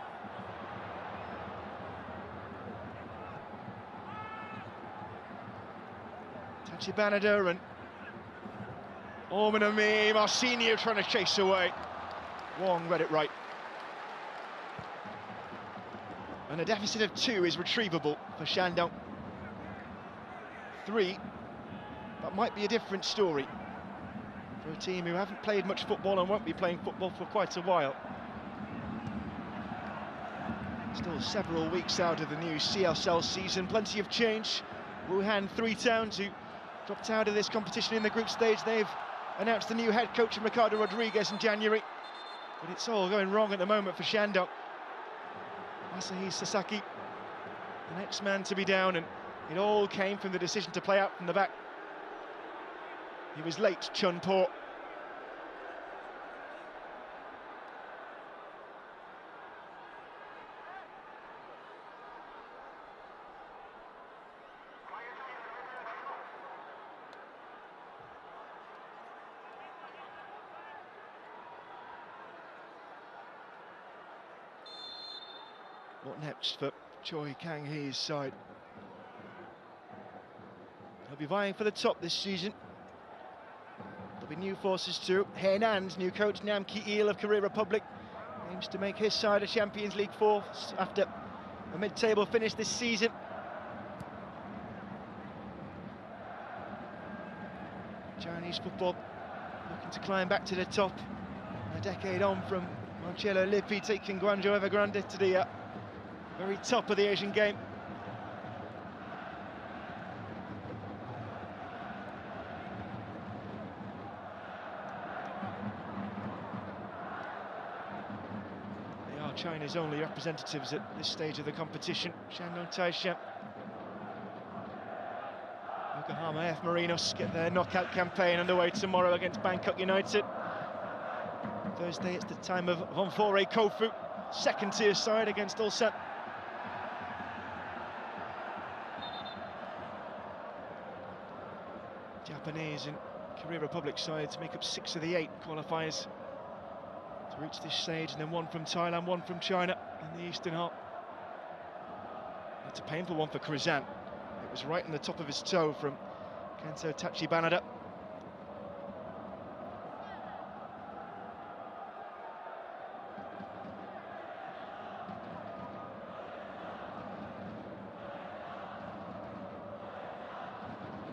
Tachibanada and Omanami, Marcinho trying to chase away. Wong read it right. And a deficit of 2 is retrievable for Shandong. 3, that might be a different story for a team who haven't played much football and won't be playing football for quite a while. Still several weeks out of the new CSL season, plenty of change. Wuhan 3 Towns, who dropped out of this competition in the group stage, they've announced the new head coach, Ricardo Rodriguez, in January. But it's all going wrong at the moment for Shandong. Asahi Sasaki, the next man to be down, and it all came from the decision to play out from the back. He was late, Chun Po. What next for Choi Kang-hee's side? He'll be vying for the top this season. There'll be new forces too. Hainan's new coach, Nam Ki-il of Korea Republic, aims to make his side a Champions League fourth after a mid-table finish this season. Chinese football looking to climb back to the top. A decade on from Marcello Lippi taking Guangzhou Evergrande to the very top of the Asian game. China's only representatives at this stage of the competition. Shandong Taishan, Yokohama F. Marinos get their knockout campaign underway tomorrow against Bangkok United. Thursday it's the time of Vomphore Kofu, second tier side against Ulsan. Japanese and Korea Republic sides make up 6 of the 8 qualifiers to reach this stage, and then 1 from Thailand, 1 from China in the Eastern Half. It's a painful one for Krizan. It was right on the top of his toe from Kento Tachibanada.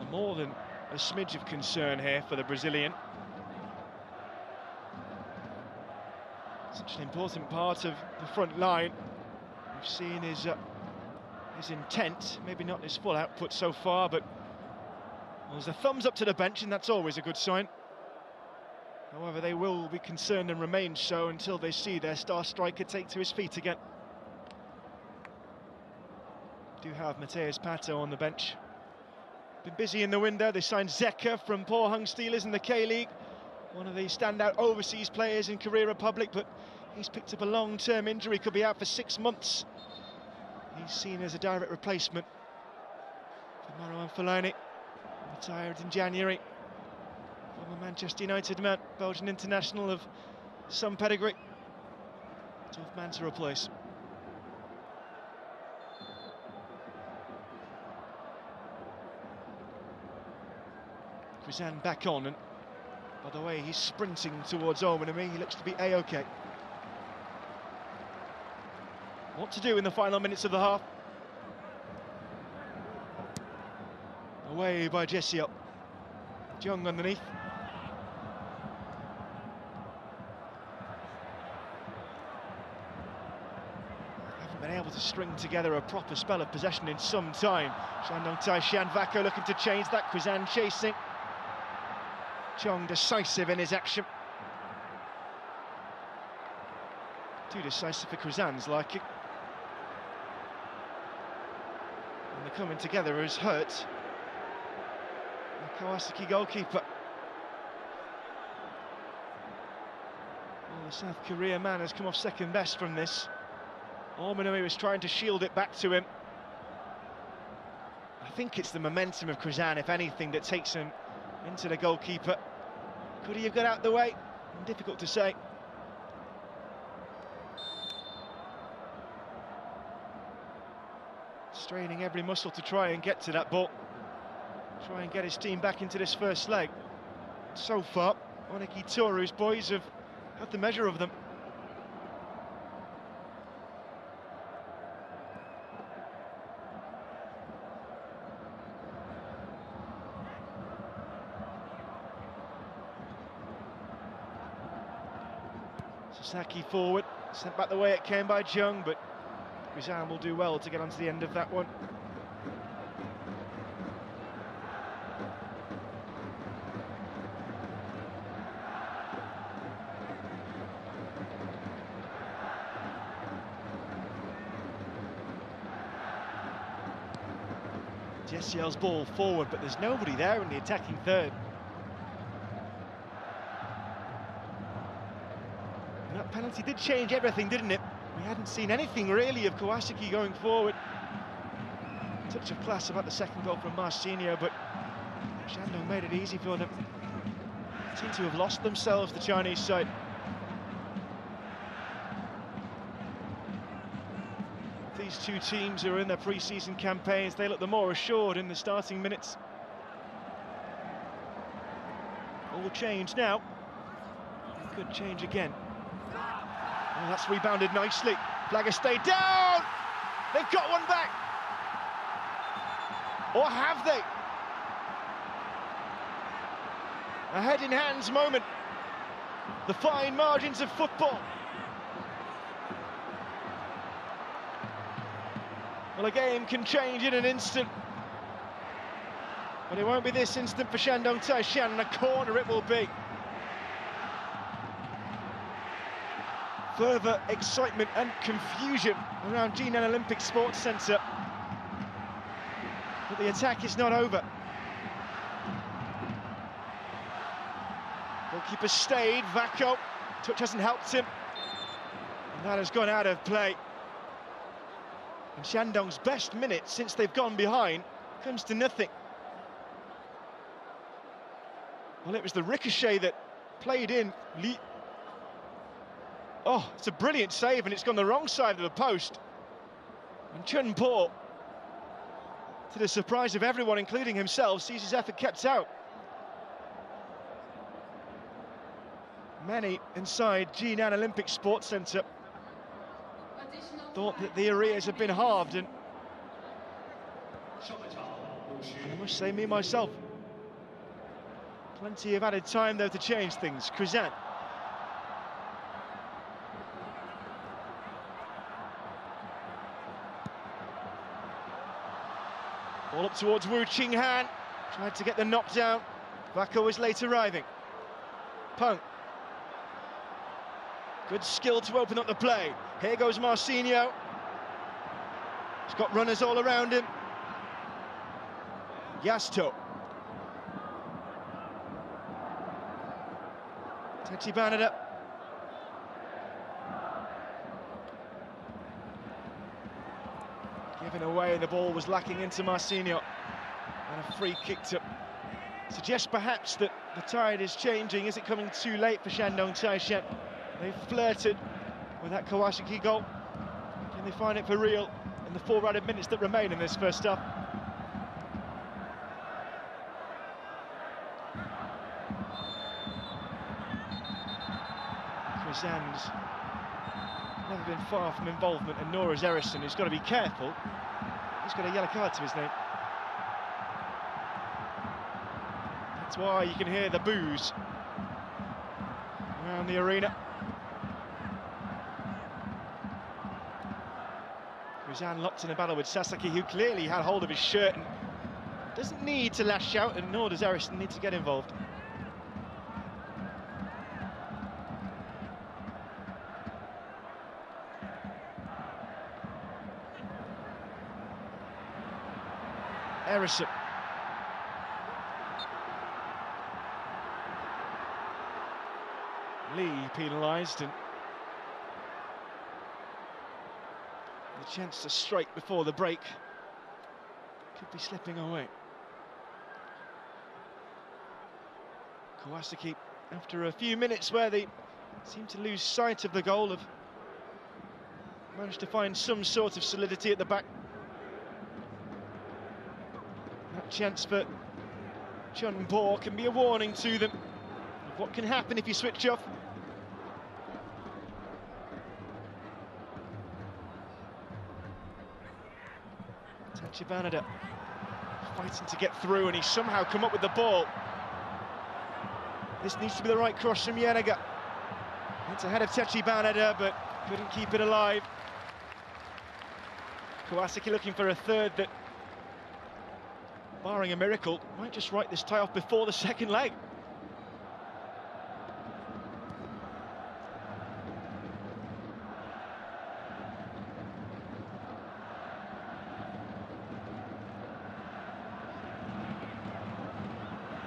And more than a smidge of concern here for the Brazilian. Such an important part of the front line. We've seen his intent, maybe not his full output so far, but well, there's a thumbs up to the bench, and that's always a good sign. However, they will be concerned and remain so until they see their star striker take to his feet again. Do have Mateus Pato on the bench. Been busy in the window. They signed Zeka from Pohang Steelers in the K-League, one of the standout overseas players in Korea Republic, but he's picked up a long-term injury, could be out for 6 months. He's seen as a direct replacement for Marouane Fellaini, retired in January. Former Manchester United man, Belgian international of some pedigree. Tough man to replace. Krizan back on, and by the way, he's sprinting towards Omen. I mean, he looks to be A-OK. What to do in the final minutes of the half? Away by Jesse. Jung underneath. Haven't been able to string together a proper spell of possession in some time. Shandong, Taishan, Vako looking to change that. Krizan chasing. Chong decisive in his action. Too decisive for Krizan's liking. And the coming together has hurt the Kawasaki goalkeeper. Well, the South Korea man has come off second best from this. Ormanui was trying to shield it back to him. I think it's the momentum of Krizan, if anything, that takes him into the goalkeeper. Could he have got out the way? Difficult to say. Straining every muscle to try and get to that ball. Try and get his team back into this first leg. So far, Oniki Toru's boys have had the measure of them. Sasaki forward, sent back the way it came by Jung, but Krizan will do well to get onto the end of that one. Jessiel's ball forward, but there's nobody there in the attacking third. And that penalty did change everything, didn't it? We hadn't seen anything really of Kawasaki going forward. Touch of class about the second goal from Marcinho, but Shandong made it easy for them. Seem to have lost themselves, the Chinese side. These two teams who are in their pre-season campaigns, they look the more assured in the starting minutes. All change now. It could change again. Oh, that's rebounded nicely. Flagger stayed down! They've got one back! Or have they? A head-in-hands moment. The fine margins of football. Well, a game can change in an instant. But it won't be this instant for Shandong Taishan, and a corner it will be. Further excitement and confusion around Jinan Olympic Sports Centre. But the attack is not over. Goalkeeper stayed, Vako. Touch hasn't helped him. And that has gone out of play. And Shandong's best minute since they've gone behind comes to nothing. Well, it was the ricochet that played in. Oh, it's a brilliant save, and it's gone the wrong side of the post. And Chun Po, to the surprise of everyone, including himself, sees his effort kept out. Many inside Jinan Olympic Sports Centre thought that the arrears had been halved, and I must say, me myself, plenty of added time though to change things. Krizan. Ball up towards Wu Qinghan, tried to get the knockdown. Vako was late arriving. Peng. Good skill to open up the play. Here goes Marcinho. He's got runners all around him. Yasto. Tachibanada. Given away, and the ball was lacking into Marcinho. And a free kick to suggest perhaps that the tide is changing. Is it coming too late for Shandong Taishan? They've flirted with that Kawasaki goal. Can they find it for real in the 4 added minutes that remain in this first half? Krizan's never been far from involvement, and nor is Erison, who's got to be careful. He's got a yellow card to his name. That's why you can hear the boos around the arena. Krizan locked in a battle with Sasaki, who clearly had hold of his shirt and doesn't need to lash out, and nor does Erison need to get involved. Erison. Lee penalised, and the chance to strike before the break could be slipping away. Kawasaki, after a few minutes where they seemed to lose sight of the goal, have managed to find some sort of solidity at the back. That chance for Chun-Bo can be a warning to them of what can happen if you switch off. Taishan fighting to get through, and he's somehow come up with the ball. This needs to be the right cross from Yenega. It's ahead of Taishan, but couldn't keep it alive. Kawasaki looking for a third that, barring a miracle, might just write this tie off before the second leg.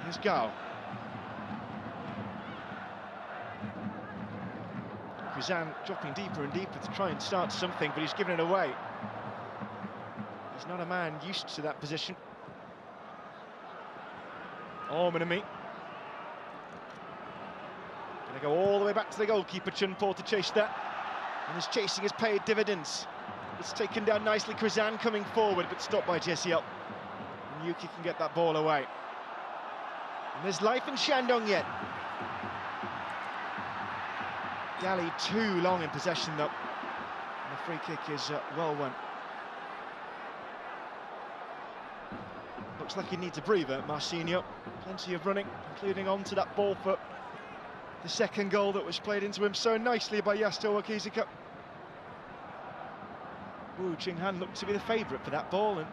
Here's Gao. Krizan dropping deeper and deeper to try and start something, but he's given it away. He's not a man used to that position. Oh, Minami. Gonna go all the way back to the goalkeeper, Chun-Po, to chase that. And his chasing has paid dividends. It's taken down nicely, Krizan coming forward, but stopped by JCL. And Yuki can get that ball away. And there's life in Shandong yet. Gali too long in possession, though. And the free kick is well won. Looks like he needs a breather, Marcinho. Plenty of running, including onto that ball for the second goal that was played into him so nicely by Yasto Wakizaka. Wu Qinghan looked to be the favourite for that ball and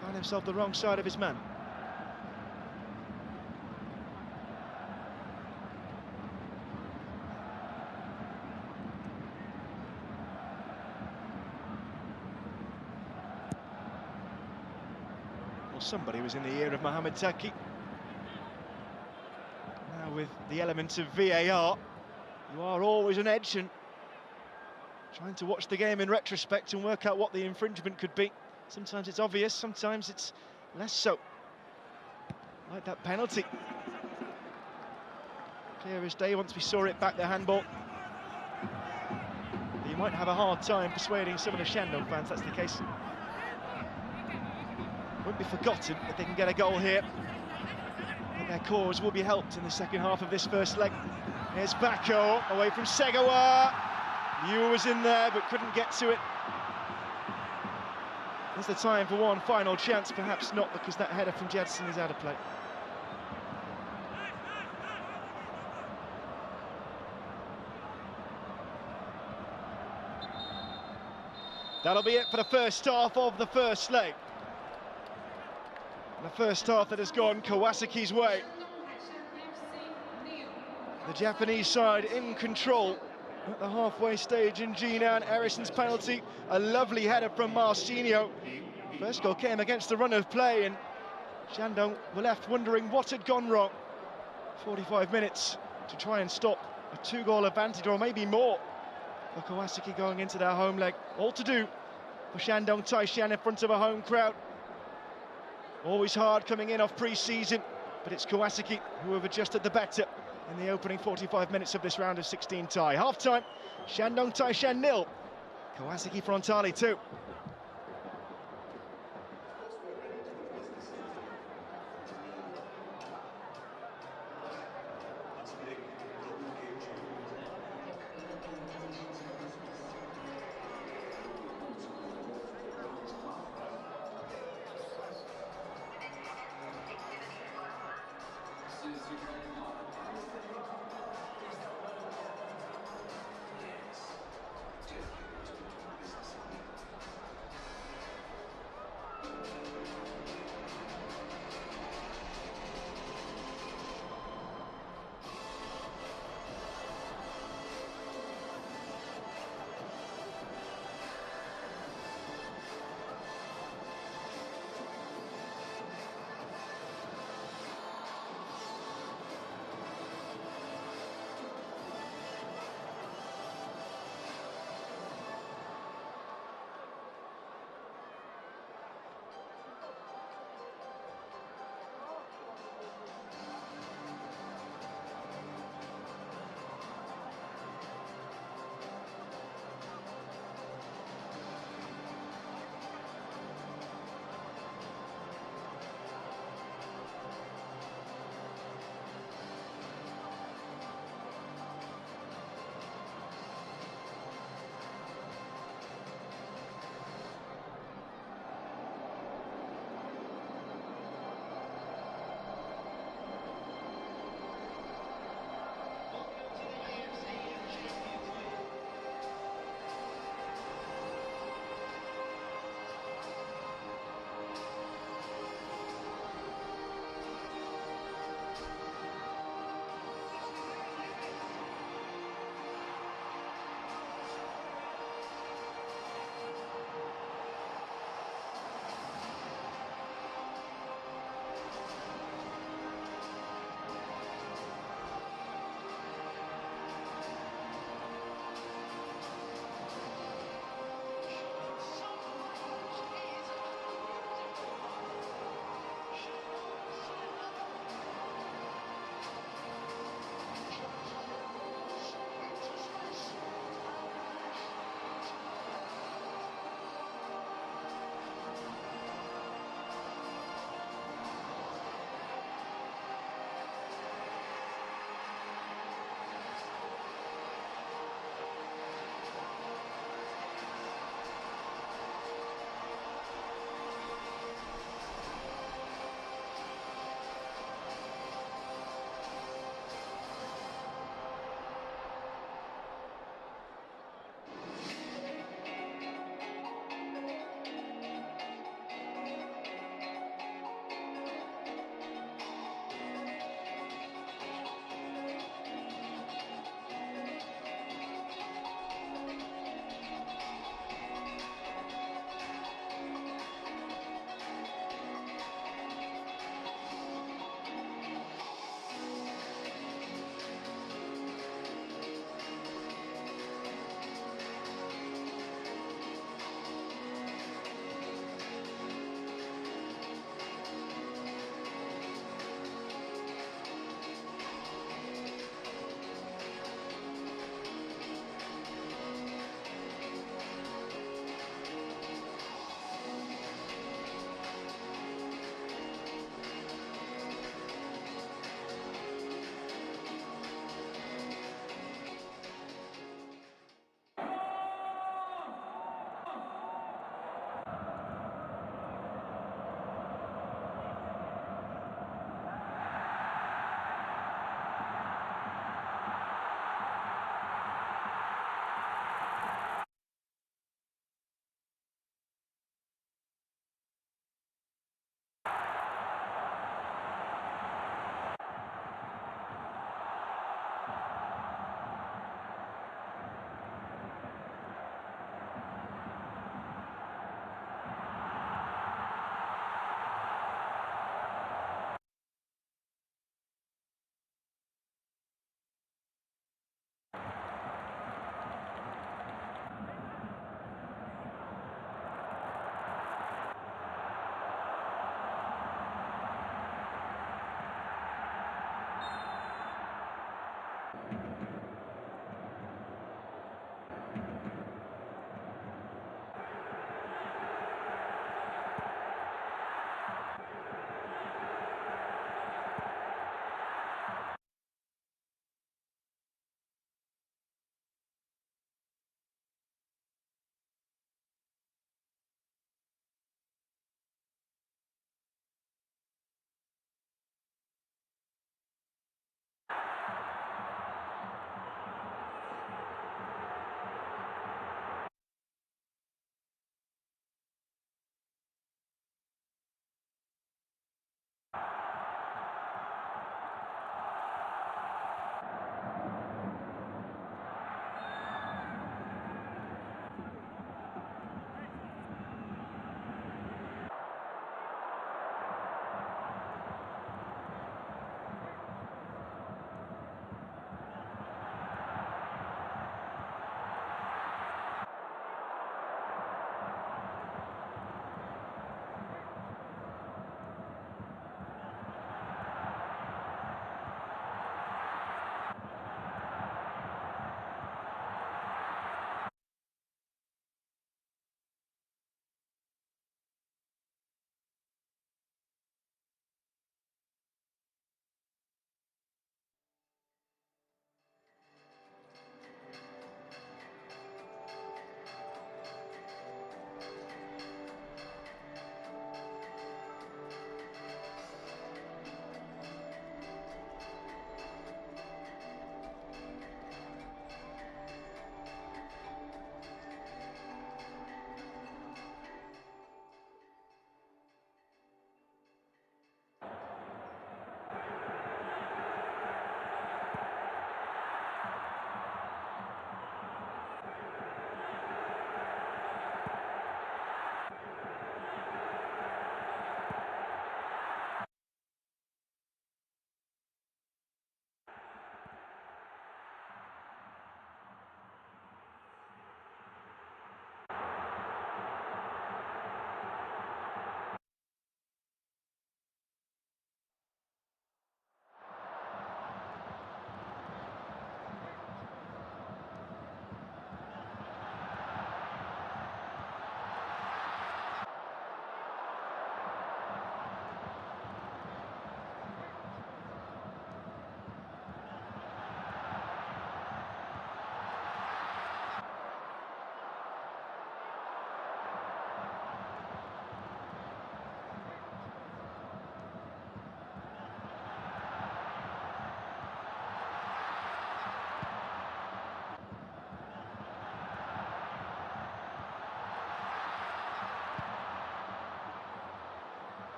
found himself the wrong side of his man. Somebody was in the ear of Mohamed Taki. Now with the element of VAR, you are always on edge and trying to watch the game in retrospect and work out what the infringement could be. Sometimes it's obvious, sometimes it's less so. Like that penalty. Clear as day once we saw it back, the handball. But you might have a hard time persuading some of the Shandong fans that's the case. Won't be forgotten if they can get a goal here. But their cause will be helped in the second half of this first leg. Here's Bako, away from Segawa. Yu was in there, but couldn't get to it. Is the time for one final chance? Perhaps not, because that header from Judson is out of play. That'll be it for the first half of the first leg. The first half that has gone Kawasaki's way. The Japanese side in control at the halfway stage in Jinan. Erison's penalty, a lovely header from Marcinho. First goal came against the run of play, and Shandong were left wondering what had gone wrong. 45 minutes to try and stop a 2-goal advantage, or maybe more, for Kawasaki going into their home leg. All to do for Shandong Taishan in front of a home crowd. Always hard coming in off pre-season, but it's Kawasaki who have adjusted the better. in the opening 45 minutes of this round of 16 tie. Half-time, Shandong Taishan 0, Kawasaki Frontale 2.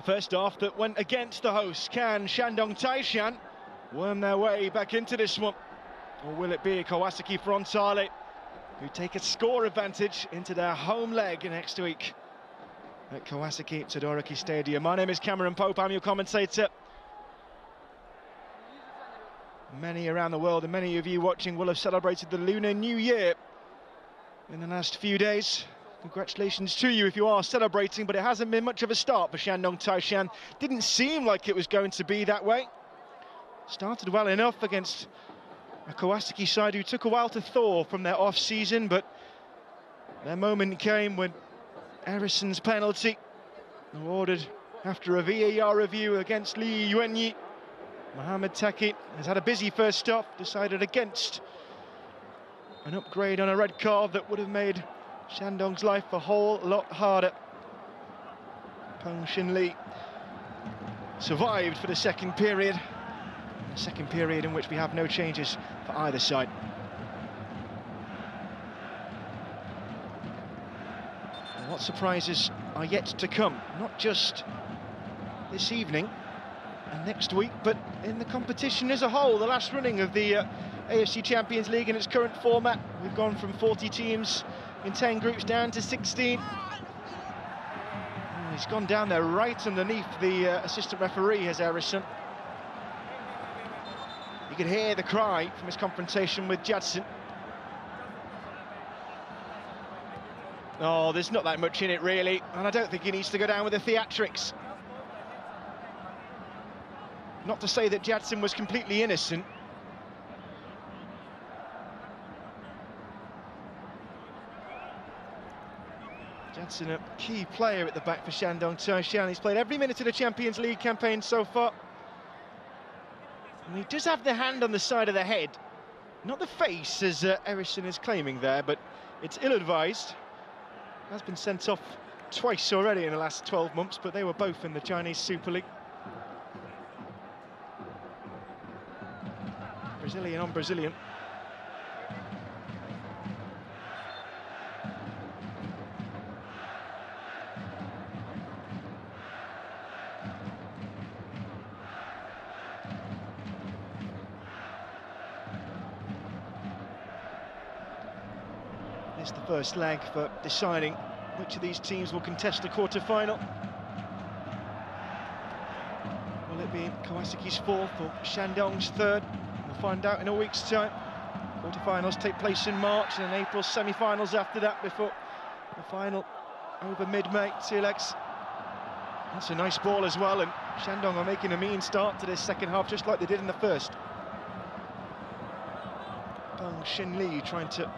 first half that went against the hosts. Can Shandong Taishan worm their way back into this one? Or will it be Kawasaki Frontale who take a score advantage into their home leg next week at Kawasaki Todoroki Stadium? My name is Cameron Pope, I'm your commentator. Many around the world and many of you watching will have celebrated the Lunar New Year in the last few days. Congratulations to you if you are celebrating, but it hasn't been much of a start for Shandong Taishan. Didn't seem like it was going to be that way. Started well enough against a Kawasaki side who took a while to thaw from their off-season, but their moment came when Erisson's penalty, awarded after a VAR review against Li Yuanyi. Mohamed Taki has had a busy first half, decided against an upgrade on a red card that would have made Shandong's life a whole lot harder. Peng Xinli survived for the second period. The second period in which we have no changes for either side. And what surprises are yet to come, not just this evening and next week, but in the competition as a whole. The last running of the AFC Champions League in its current format. We've gone from 40 teams in 10 groups down to 16. He's gone down there right underneath the assistant referee, has Erisson. You can hear the cry from his confrontation with Judson. Oh, there's not that much in it really, and I don't think he needs to go down with the theatrics. Not to say that Judson was completely innocent. Judson, a key player at the back for Shandong Taishan. He's played every minute of the Champions League campaign so far. And he does have the hand on the side of the head. Not the face, as Erisson is claiming there, but it's ill-advised. Has been sent off twice already in the last 12 months, but they were both in the Chinese Super League. Brazilian on Brazilian. It's the first leg for deciding which of these teams will contest the quarter-final. Will it be Kawasaki's fourth or Shandong's third? We'll find out in a week's time. Quarter-finals take place in March, and in April semi-finals after that, before the final over mid-May. 2 legs. That's a nice ball as well, and Shandong are making a mean start to this second half, just like they did in the first. Peng Xinli trying to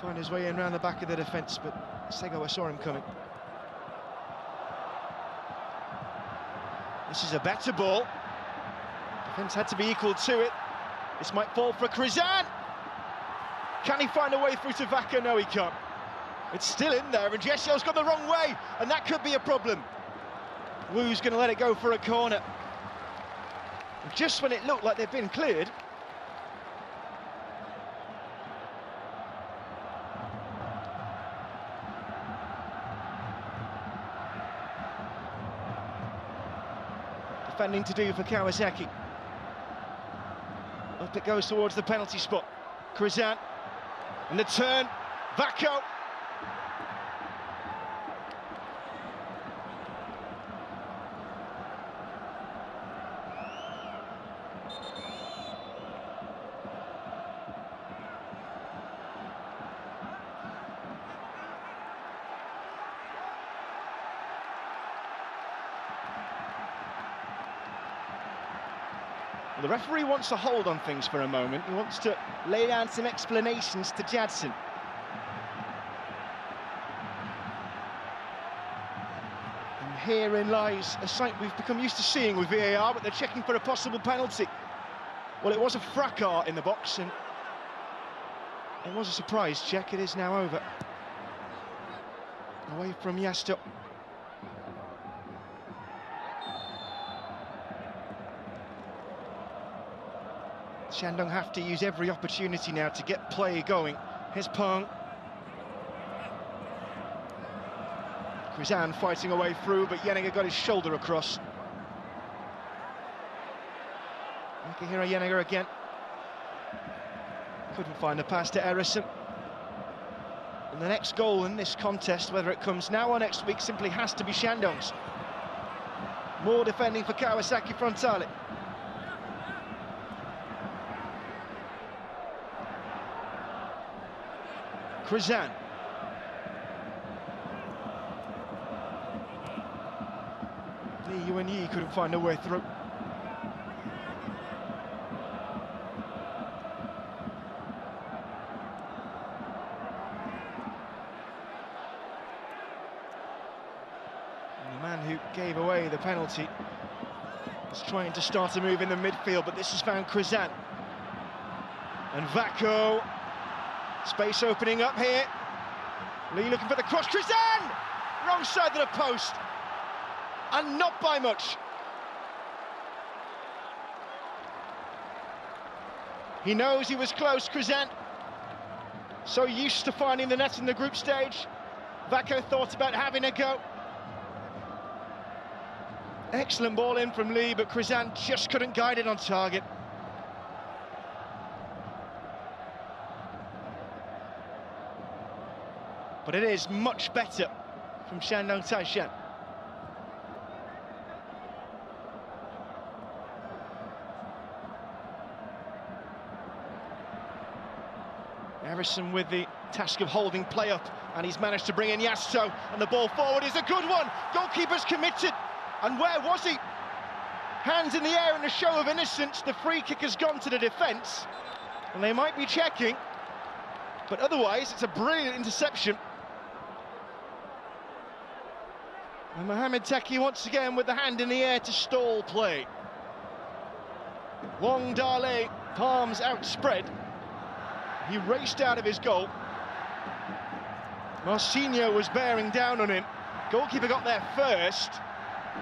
find his way in around the back of the defence, but Segawa saw him coming. This is a better ball. Defence had to be equal to it. This might fall for Krizan. Can he find a way through to Vaca? No, he can't. It's still in there, and Jessel's gone the wrong way, and that could be a problem. Wu's going to let it go for a corner. And just when it looked like they'd been cleared, defending to do for Kawasaki. Up it goes towards the penalty spot. Krizan, and the turn, Vaco. The referee wants to hold on things for a moment. He wants to lay down some explanations to Judson. And herein lies a sight we've become used to seeing with VAR, but they're checking for a possible penalty. Well, it was a fracas in the box, and it was a surprise check. It is now over. Away from Yasto. Shandong have to use every opportunity now to get play going. Here's Peng. Krizan fighting away through, but Jeniger got his shoulder across. Akihiro Jeniger again. Couldn't find a pass to R16. And the next goal in this contest, whether it comes now or next week, simply has to be Shandong's. More defending for Kawasaki Frontale. Krizan. Lee Yuan-Yi couldn't find a way through. And the man who gave away the penalty is trying to start a move in the midfield, but this has found Krizan. And Vako. Space opening up here. Lee looking for the cross. Krizan! Wrong side of the post. And not by much. He knows he was close, Krizan. So used to finding the net in the group stage. Vako thought about having a go. Excellent ball in from Lee, but Krizan just couldn't guide it on target. But it is much better from Shandong Taishan. R16 with the task of holding play up, and he's managed to bring in Judson, and the ball forward is a good one. Goalkeeper's committed, and where was he? Hands in the air in a show of innocence. The free kick has gone to the defence, and they might be checking, but otherwise it's a brilliant interception. And Mohamed Taki once again with the hand in the air to stall play. Wong Dale, palms outspread. He raced out of his goal. Marcinho was bearing down on him. Goalkeeper got there first.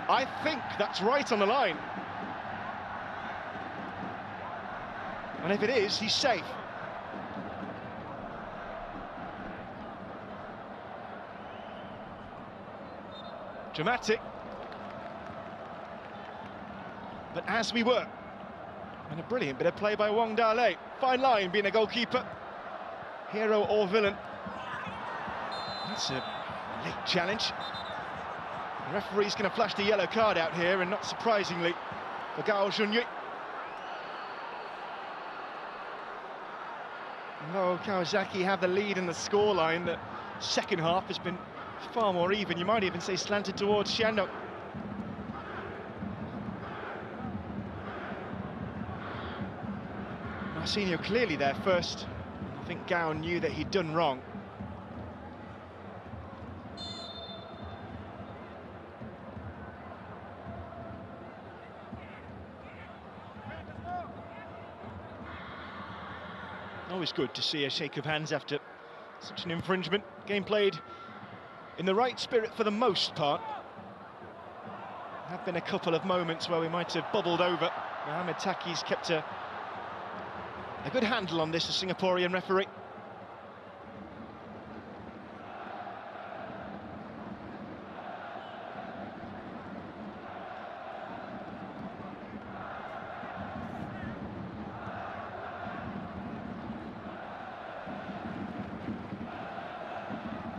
I think that's right on the line. And if it is, he's safe. Dramatic. But as we were. And a brilliant bit of play by Wong Dale. Fine line being a goalkeeper. Hero or villain. That's a late challenge. The referee's going to flash the yellow card out here, and not surprisingly for Gao Junyi. Though Kawasaki have the lead in the scoreline, the second half has been far more even. You might even say slanted towards Shandong. Marcinho clearly there first. I think Gao knew that he'd done wrong. Always good to see a shake of hands after such an infringement. Game played in the right spirit for the most part. There have been a couple of moments where we might have bubbled over. Mohamed Taki's kept a good handle on this, a Singaporean referee.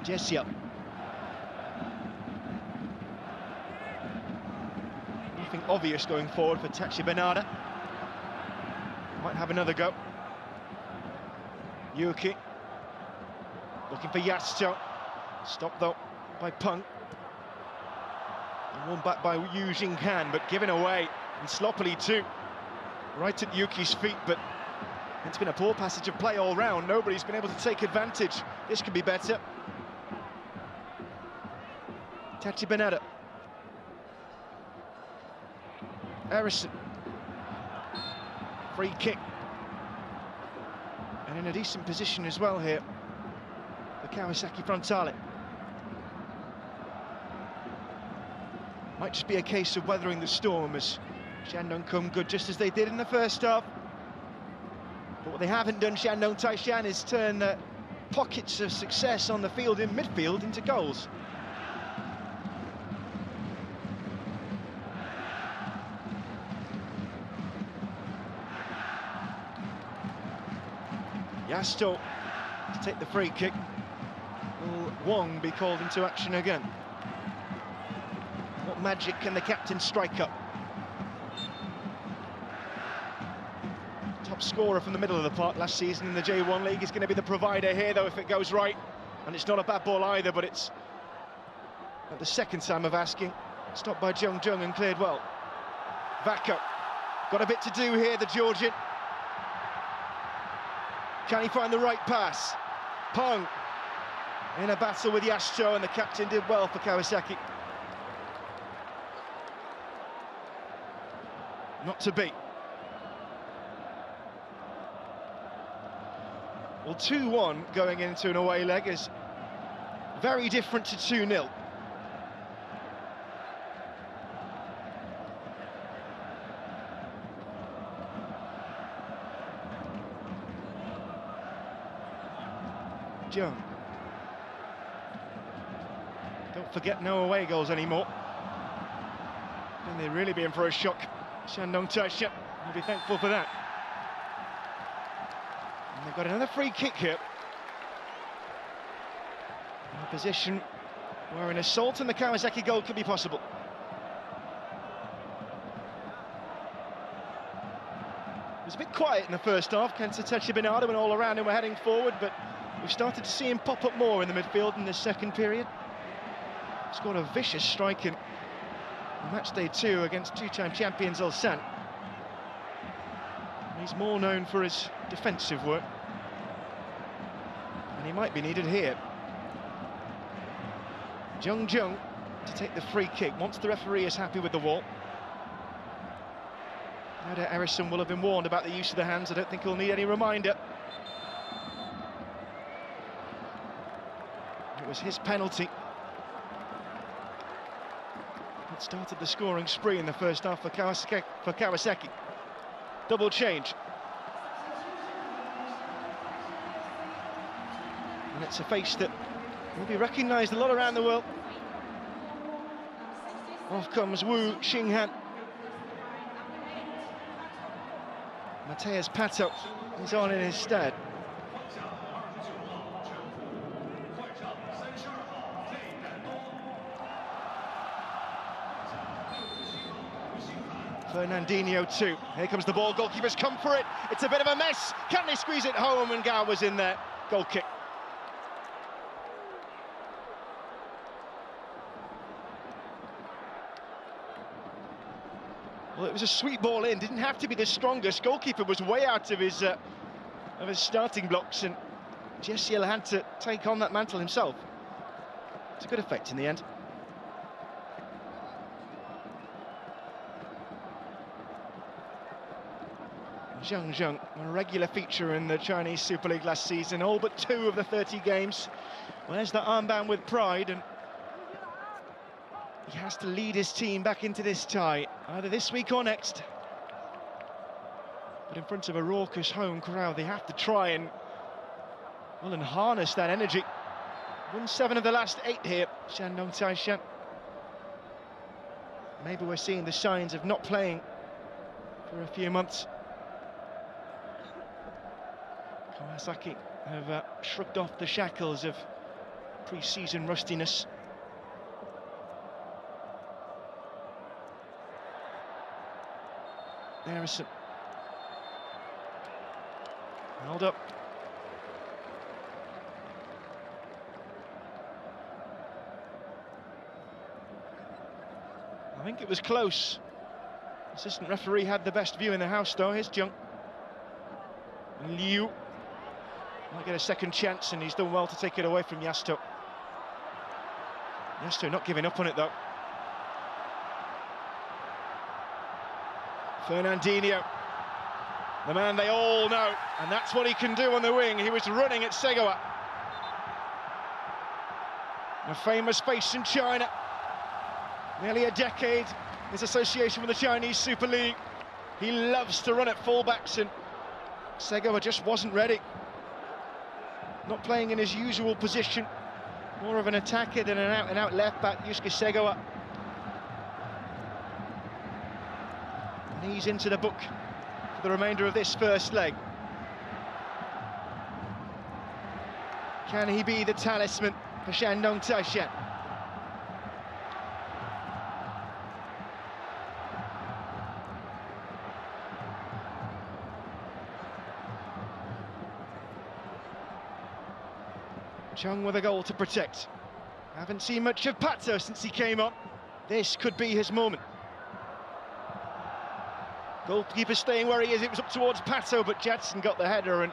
Judson. Nothing obvious going forward for Tachi Bernarda. Might have another go. Yuki looking for Judson. Stopped though by Peng. And one back by Yu Jinghan, but given away, and sloppily too. Right at Yuki's feet, but it's been a poor passage of play all round. Nobody's been able to take advantage. This could be better. Tachi Bernarda. R16. Free kick. And in a decent position as well here for Kawasaki Frontale. Might just be a case of weathering the storm as Shandong come good just as they did in the first half. But what they haven't done, Shandong Taishan, is turn the pockets of success on the field in midfield into goals. Yasto to take the free kick. Will Wong be called into action again? What magic can the captain strike up? Top scorer from the middle of the park last season in the J1 League is going to be the provider here, though, if it goes right. And it's not a bad ball either, but it's at the second time of asking. Stopped by Jung and cleared well. Vako got a bit to do here, the Georgian. Can he find the right pass? Pong in a battle with Yasto, and the captain did well for Kawasaki. Not to beat. Well, 2-1 going into an away leg is very different to 2-0. Jung. Don't forget, no away goals anymore. And they're really being for a shock. Shandong Taishan will be thankful for that. And they've got another free kick here. In a position where an assault on the Kawasaki goal could be possible. It was a bit quiet in the first half. Kenta Bernardo and all around him were heading forward, but we've started to see him pop up more in the midfield in the second period. Scored a vicious strike in match day 2 against two-time champions Ulsan. He's more known for his defensive work, and he might be needed here. Jung to take the free kick once the referee is happy with the wall. No doubt Harrison will have been warned about the use of the hands. I don't think he'll need any reminder. It was his penalty that started the scoring spree in the first half for Kawasaki. Double change. And it's a face that will be recognised a lot around the world. Off comes Wu Xinghan. Mateus Pato is on in his stead. Fernandinho too. Here comes the ball, goalkeeper's come for it. It's a bit of a mess. Can they squeeze it home? And Gao was in there. Goal kick. Well, it was a sweet ball in. Didn't have to be the strongest. Goalkeeper was way out of his starting blocks, and Jessiel had to take on that mantle himself. It's a good effect in the end. Zhang, a regular feature in the Chinese Super League last season, all but 2 of the 30 games. Wears the armband with pride, and he has to lead his team back into this tie, either this week or next. But in front of a raucous home crowd, they have to try and, well, and harness that energy. Won 7 of the last 8 here, Shandong Taishan. Maybe we're seeing the signs of not playing for a few months. Kawasaki have shrugged off the shackles of pre-season rustiness. Harrison. Held up. I think it was close. Assistant referee had the best view in the house, though. Here's Jung. Liu might get a second chance, and he's done well to take it away from Yasto. Yasto not giving up on it, though. Fernandinho, the man they all know, and that's what he can do on the wing. He was running at Segawa. A famous face in China. Nearly a decade, his association with the Chinese Super League. He loves to run at fullbacks, and Segawa just wasn't ready. Not playing in his usual position. More of an attacker than an out-and-out left-back, Yusuke Segawa. And he's into the book for the remainder of this first leg. Can he be the talisman for Shandong Taishan? Chung with a goal to protect. Haven't seen much of Pato since he came on. This could be his moment. Goalkeeper staying where he is. It was up towards Pato, but Judson got the header and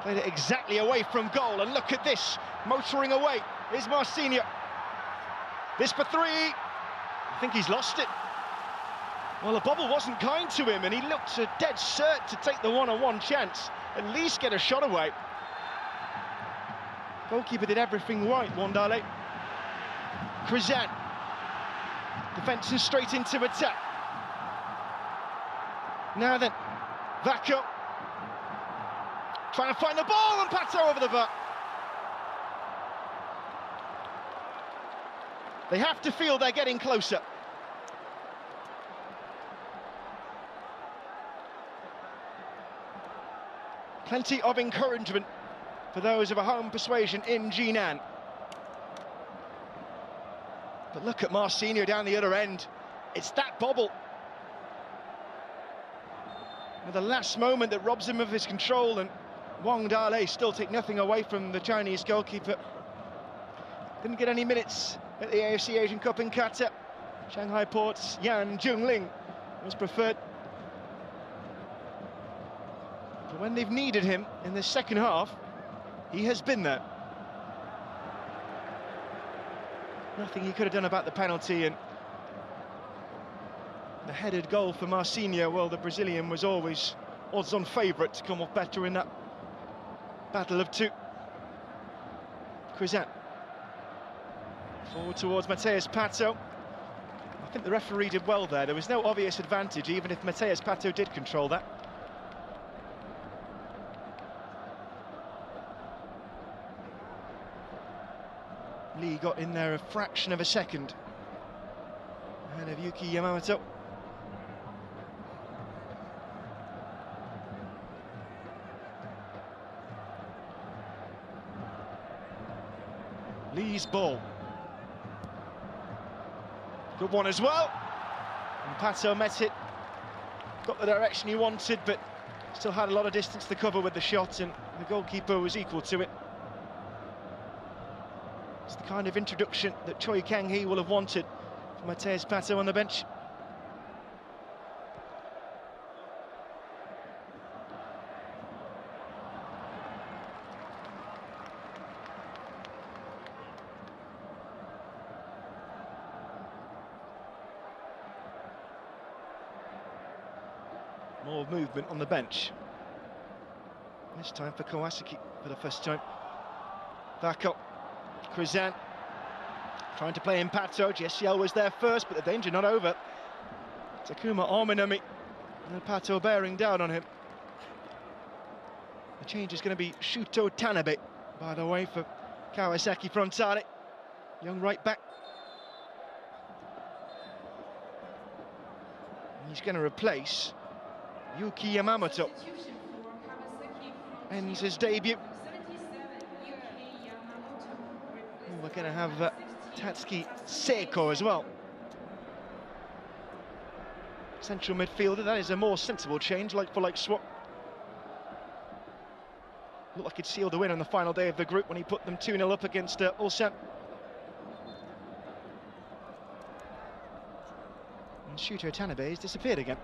played it exactly away from goal. And look at this, motoring away. Here's Marcinho. This for three. I think he's lost it. Well, the bubble wasn't kind to him, and he looked a dead cert to take the one-on-one chance. At least get a shot away. Goalkeeper did everything right, Frontale. Krizan. Defence and straight into attack. Now then, Vaco. Trying to find the ball, and Pato over the bar. They have to feel they're getting closer. Plenty of encouragement for those of a home persuasion in Jinan. But look at Marcinho down the other end. It's that bobble. At the last moment that robs him of his control, and Frontale still take nothing away from the Chinese goalkeeper. Didn't get any minutes at the AFC Asian Cup in Qatar. Shanghai Port's Yan Junling was preferred. But when they've needed him in the second half, he has been there. Nothing he could have done about the penalty, and the headed goal for Marcinho, well, the Brazilian was always odds-on favourite to come off better in that battle of two. Krizan. Forward towards Mateus Pato. I think the referee did well there. There was no obvious advantage, even if Mateus Pato did control that. Lee got in there a fraction of a second ahead of Yuki Yamamoto. Lee's ball. Good one as well. And Pato met it. Got the direction he wanted, but still had a lot of distance to cover with the shot, and the goalkeeper was equal to it. It's the kind of introduction that Choi Kang-hee will have wanted for Mateus Pato on the bench. More movement on the bench. This time for Kawasaki for the first time. Vaco. Krizan trying to play in Pato. JCL was there first, but the danger not over. Takuma Arminami and Pato bearing down on him. The change is going to be Shuto Tanabe, by the way, for Kawasaki Frontale. Young right back. He's going to replace Yuki Yamamoto. Ends his debut. We're going to have Tatsuki Seiko as well. Central midfielder, that is a more sensible change, like for like swap. Looked like he'd sealed the win on the final day of the group when he put them 2-0 up against Ulsan. And Shuto Tanabe has disappeared again.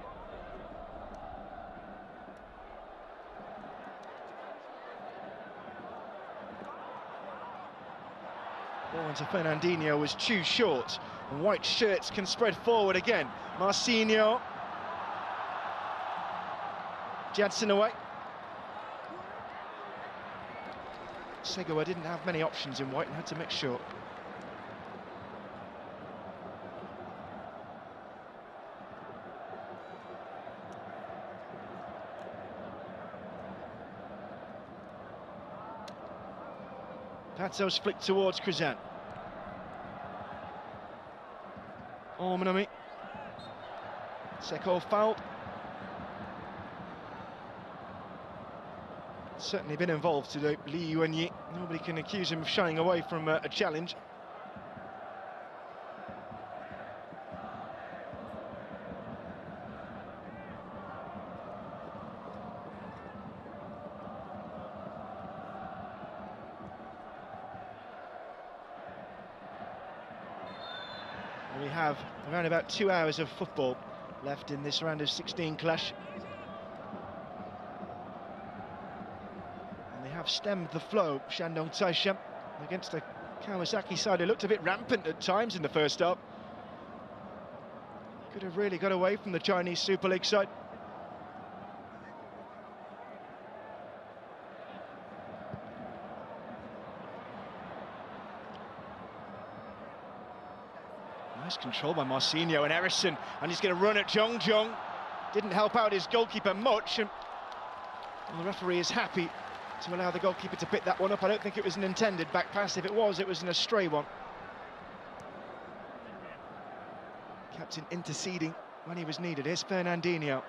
Ball into Fernandinho was too short, and white shirts can spread forward again. Marcinho. Judson away. Segawa didn't have many options in white and had to mix short. Pato's flicked towards Krizan. Arminami. Seiko fouled. certainly been involved today, Li Yuanyi. Nobody can accuse him of shying away from a challenge. We have around about 2 hours of football left in this round of 16 clash. And they have stemmed the flow, Shandong Taishan, against a Kawasaki side who looked a bit rampant at times in the first half. Could have really got away from the Chinese Super League side. Nice control by Marcinho and Erison, and he's going to run at Zhong. Didn't help out his goalkeeper much, and well, the referee is happy to allow the goalkeeper to pick that one up. I don't think it was an intended back pass. If it was an astray one. Captain interceding when he was needed. Here's Fernandinho.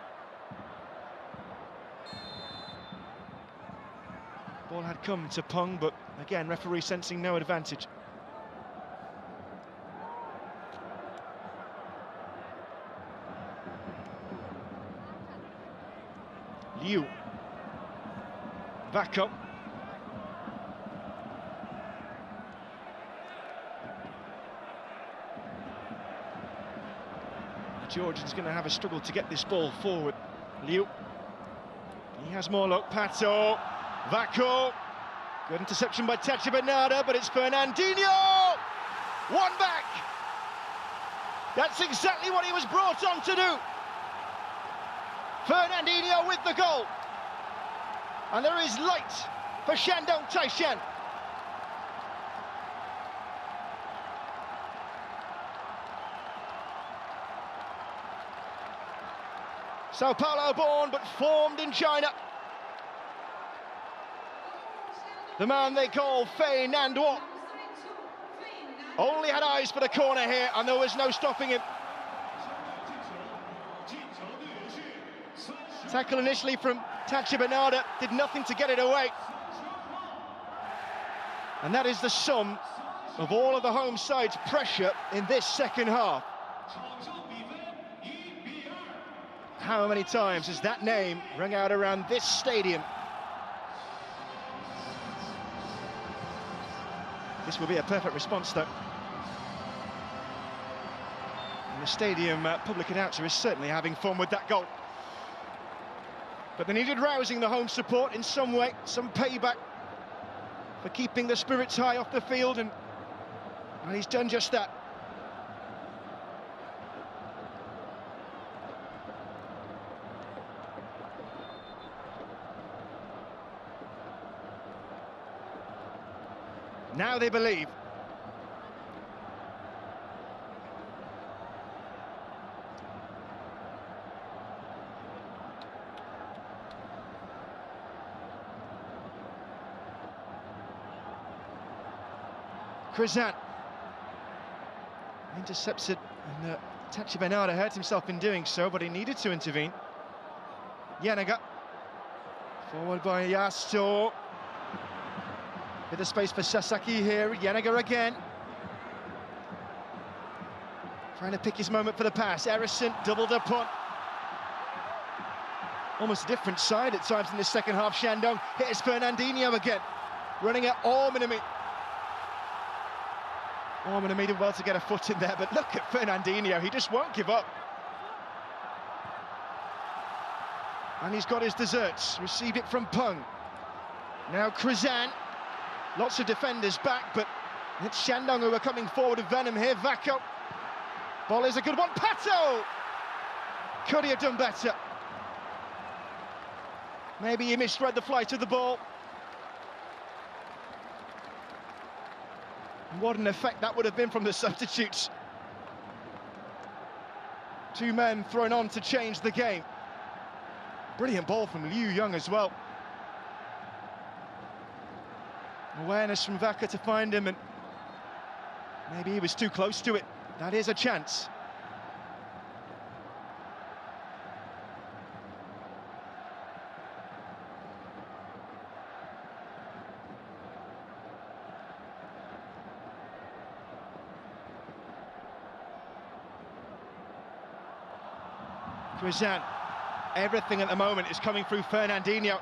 Ball had come to Peng, but again, referee sensing no advantage. Liu. Back up. The Georgian's going to have a struggle to get this ball forward. Liu. He has more luck. Pato. Vako. Good interception by Taishan, but it's Fernandinho! One back! That's exactly what he was brought on to do. Fernandinho with the goal. And there is light for Shandong Taishan. Sao Paulo born, but formed in China. The man they call Fernandinho only had eyes for the corner here, and there was no stopping him. Tackle initially from Taishan, did nothing to get it away. And that is the sum of all of the home side's pressure in this second half. How many times has that name rung out around this stadium? This will be a perfect response, though. And the stadium public announcer is certainly having fun with that goal. But they needed rousing the home support in some way, some payback for keeping the spirits high off the field, and he's done just that. Now they believe. Krizan intercepts it, and Taishan hurt himself in doing so, but he needed to intervene. Yanaga, forward by Yasto. Bit of space for Sasaki here. Yanaga again, trying to pick his moment for the pass. Erison doubled up on. Almost a different side at times in this second half. Shandong. Here's Fernandinho again, running at Ormanami. Ormanami did well to get a foot in there, but look at Fernandinho, he just won't give up. And he's got his desserts, received it from Peng. Now Krizan, lots of defenders back, but it's Shandong who are coming forward with venom here. Vako, ball is a good one. Pato, could he have done better? Maybe he misread the flight of the ball. What an effect that would have been from the substitutes. Two men thrown on to change the game. Brilliant ball from Liu Young as well. Awareness from Vaka to find him, and maybe he was too close to it. That is a chance. Krizan. Everything at the moment is coming through Fernandinho.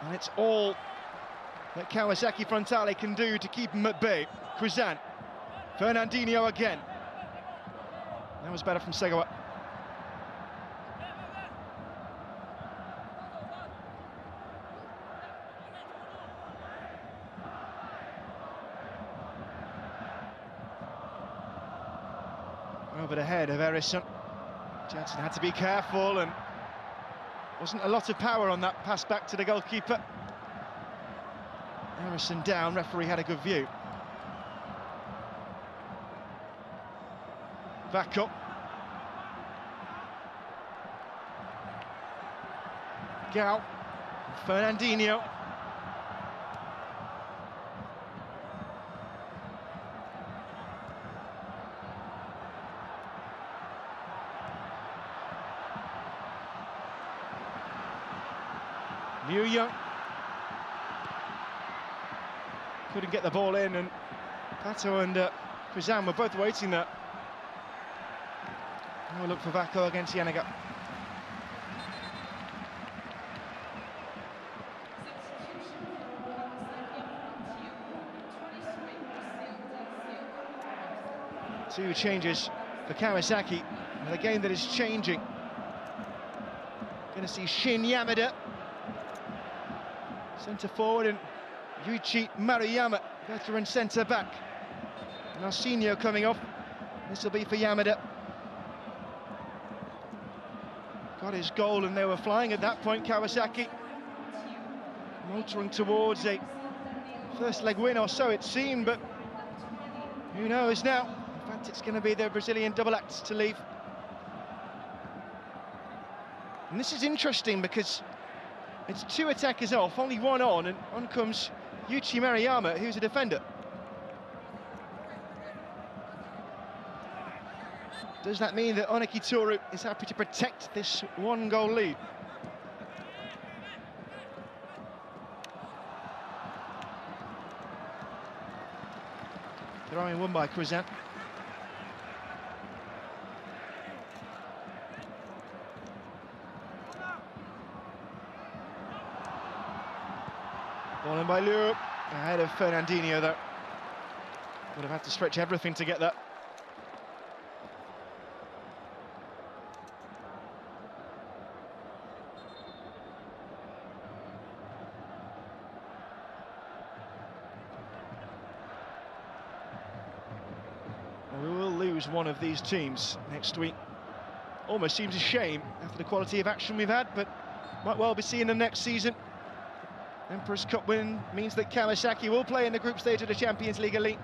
And it's all that Kawasaki Frontale can do to keep him at bay. Krizan. Fernandinho again. That was better from Segawa. Over the head of R16. Judson had to be careful, and wasn't a lot of power on that pass back to the goalkeeper. R16 down, referee had a good view. Back up. Gal. Fernandinho. Liu Young couldn't get the ball in, and Pato and Krizan were both waiting there. We'll look for Vako against Yanaga. Two changes for Kawasaki, and a game that is changing. Going to see Shin Yamada centre forward, and Yuichi Maruyama, veteran centre back. Narcinho coming off. This will be for Yamada. Got his goal, and they were flying at that point. Kawasaki motoring towards a first leg win or so it seemed, but who knows now. In fact, it's going to be the Brazilian double act to leave. And this is interesting because it's two attackers off, only one on, and on comes Yuichi Maruyama, who's a defender. Does that mean that Oneki Toru is happy to protect this one-goal lead? Throwing one by Krizan. Ball in by Liu, ahead of Fernandinho though. Would have had to stretch everything to get that. We will lose one of these teams next week. Almost seems a shame after the quality of action we've had, but might well be seeing them next season. Emperor's Cup win means that Kawasaki will play in the group stage of the Champions League Elite.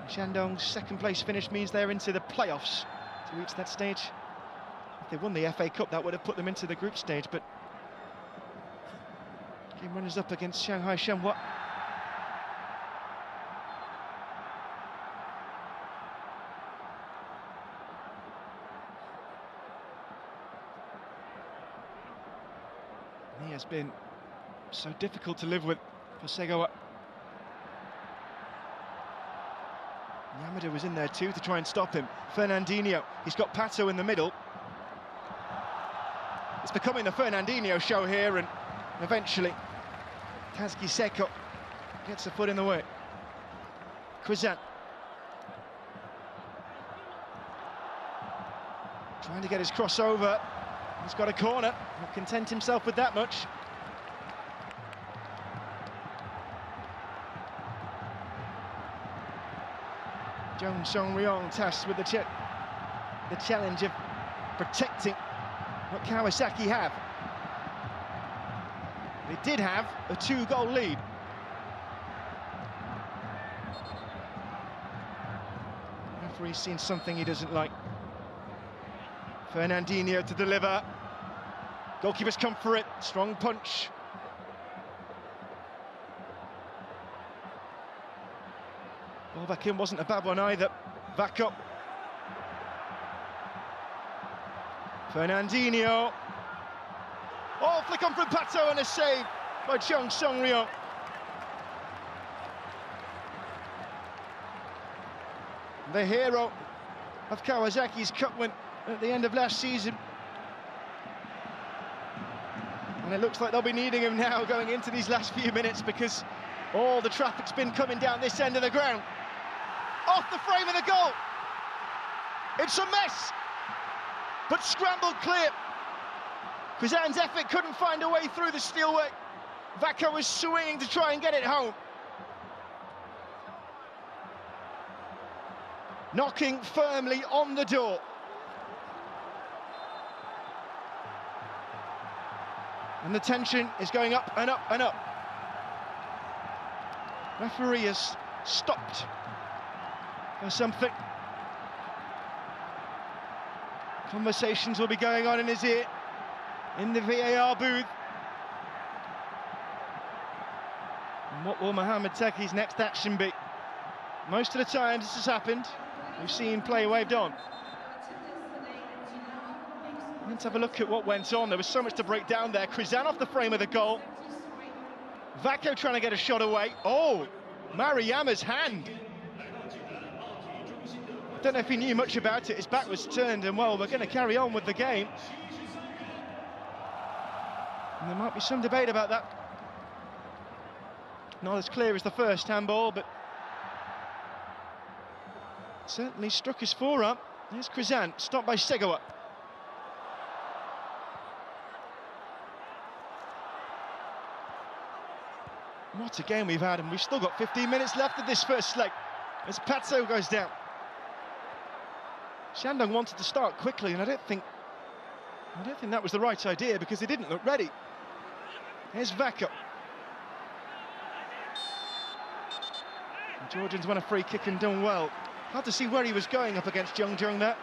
Shandong's second place finish means they're into the playoffs to reach that stage. If they won the FA Cup, that would have put them into the group stage, but game runners up against Shanghai Shenhua. He has been so difficult to live with for Segawa. Yamada was in there too to try and stop him. Fernandinho, he's got Pato in the middle. It's becoming the Fernandinho show here, and eventually Kazuki Seko gets a foot in the way. Krizan trying to get his crossover. He's got a corner, not content himself with that much. Jung Song-ryong tasked with the challenge of protecting what Kawasaki have. They did have a 2-goal lead. The referee's seen something he doesn't like. Fernandinho to deliver. Goalkeeper's come for it. Strong punch. Ball back in wasn't a bad one either. Back up. Fernandinho. Oh, flick on from Pato and a save by Jung Song-ryong. The hero of Kawasaki's cup win at the end of last season. And it looks like they'll be needing him now going into these last few minutes, because all the traffic's been coming down this end of the ground. Off the frame of the goal. It's a mess, but scrambled clear. Kazan's effort couldn't find a way through the steelwork. Vacca was swinging to try and get it home. Knocking firmly on the door. And the tension is going up and up and up. Referee has stopped for something. Conversations will be going on in his ear in the VAR booth. And what will Mohamed Taki's next action be? Most of the times this has happened, we've seen play waved on. Let's have a look at what went on. There was so much to break down there. Krizan off the frame of the goal. Vacco trying to get a shot away. Oh, Mariyama's hand. I don't know if he knew much about it. His back was turned, and well, we're going to carry on with the game. And there might be some debate about that. Not as clear as the first handball, but certainly struck his forearm. Here's Krizan, stopped by Segawa. What a game we've had, and we've still got 15 minutes left of this first leg as Patso goes down. Shandong wanted to start quickly, and I don't think that was the right idea, because they didn't look ready. Here's Vacca. The Georgians won a free kick and done well. Hard to see where he was going up against Jung Jung there.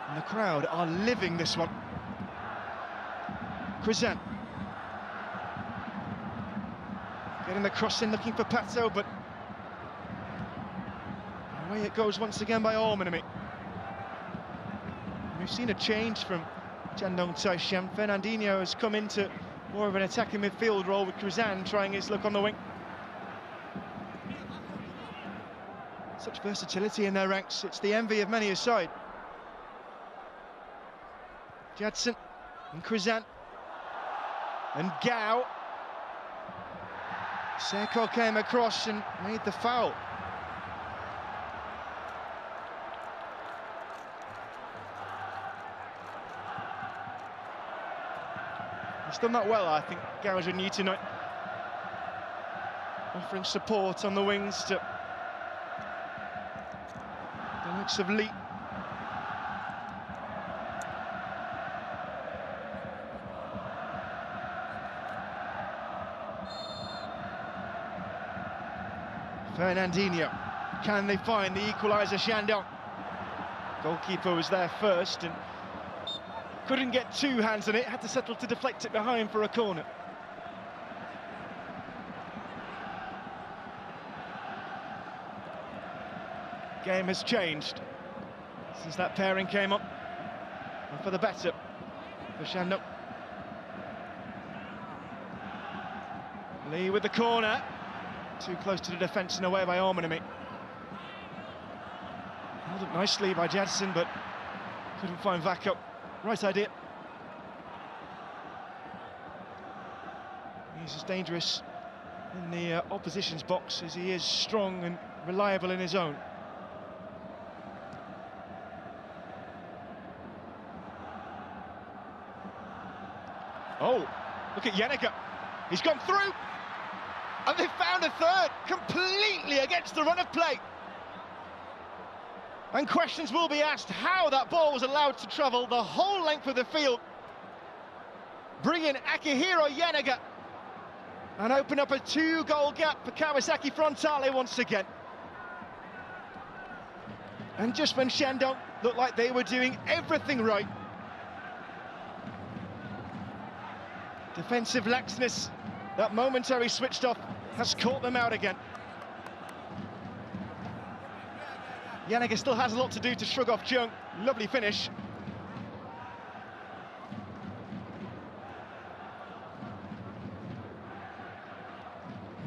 And the crowd are living this one. Krizan. Getting the cross in, looking for Patso, but away it goes once again by Ormanami. We've seen a change from Shandong Taishan. Fernandinho has come into more of an attacking midfield role, with Krizan trying his luck on the wing. Such versatility in their ranks, it's the envy of many a side. Judson and Krizan and Gao. Seko came across and made the foul. He's done that well, I think, Gao's new tonight. Offering support on the wings to the likes of Lee. Fernandinho, can they find the equaliser, Shandong? Goalkeeper was there first and couldn't get two hands on it, had to settle to deflect it behind for a corner. Game has changed since that pairing came on, and for the better for Shandong. Lee with the corner. Too close to the defence and away by Ormanami. Held up nicely by Judson, but couldn't find Vacco. Right idea. He's as dangerous in the opposition's box as he is strong and reliable in his own. Oh, look at Yannicka. He's gone through. And they found a third, completely against the run of play. And questions will be asked how that ball was allowed to travel the whole length of the field. Bring in Akihiro Yanniga and open up a 2-goal gap for Kawasaki Frontale once again. And just when Shandong looked like they were doing everything right, defensive laxness, that momentary switched off, has caught them out again. Yanniga still has a lot to do to shrug off Jung. Lovely finish.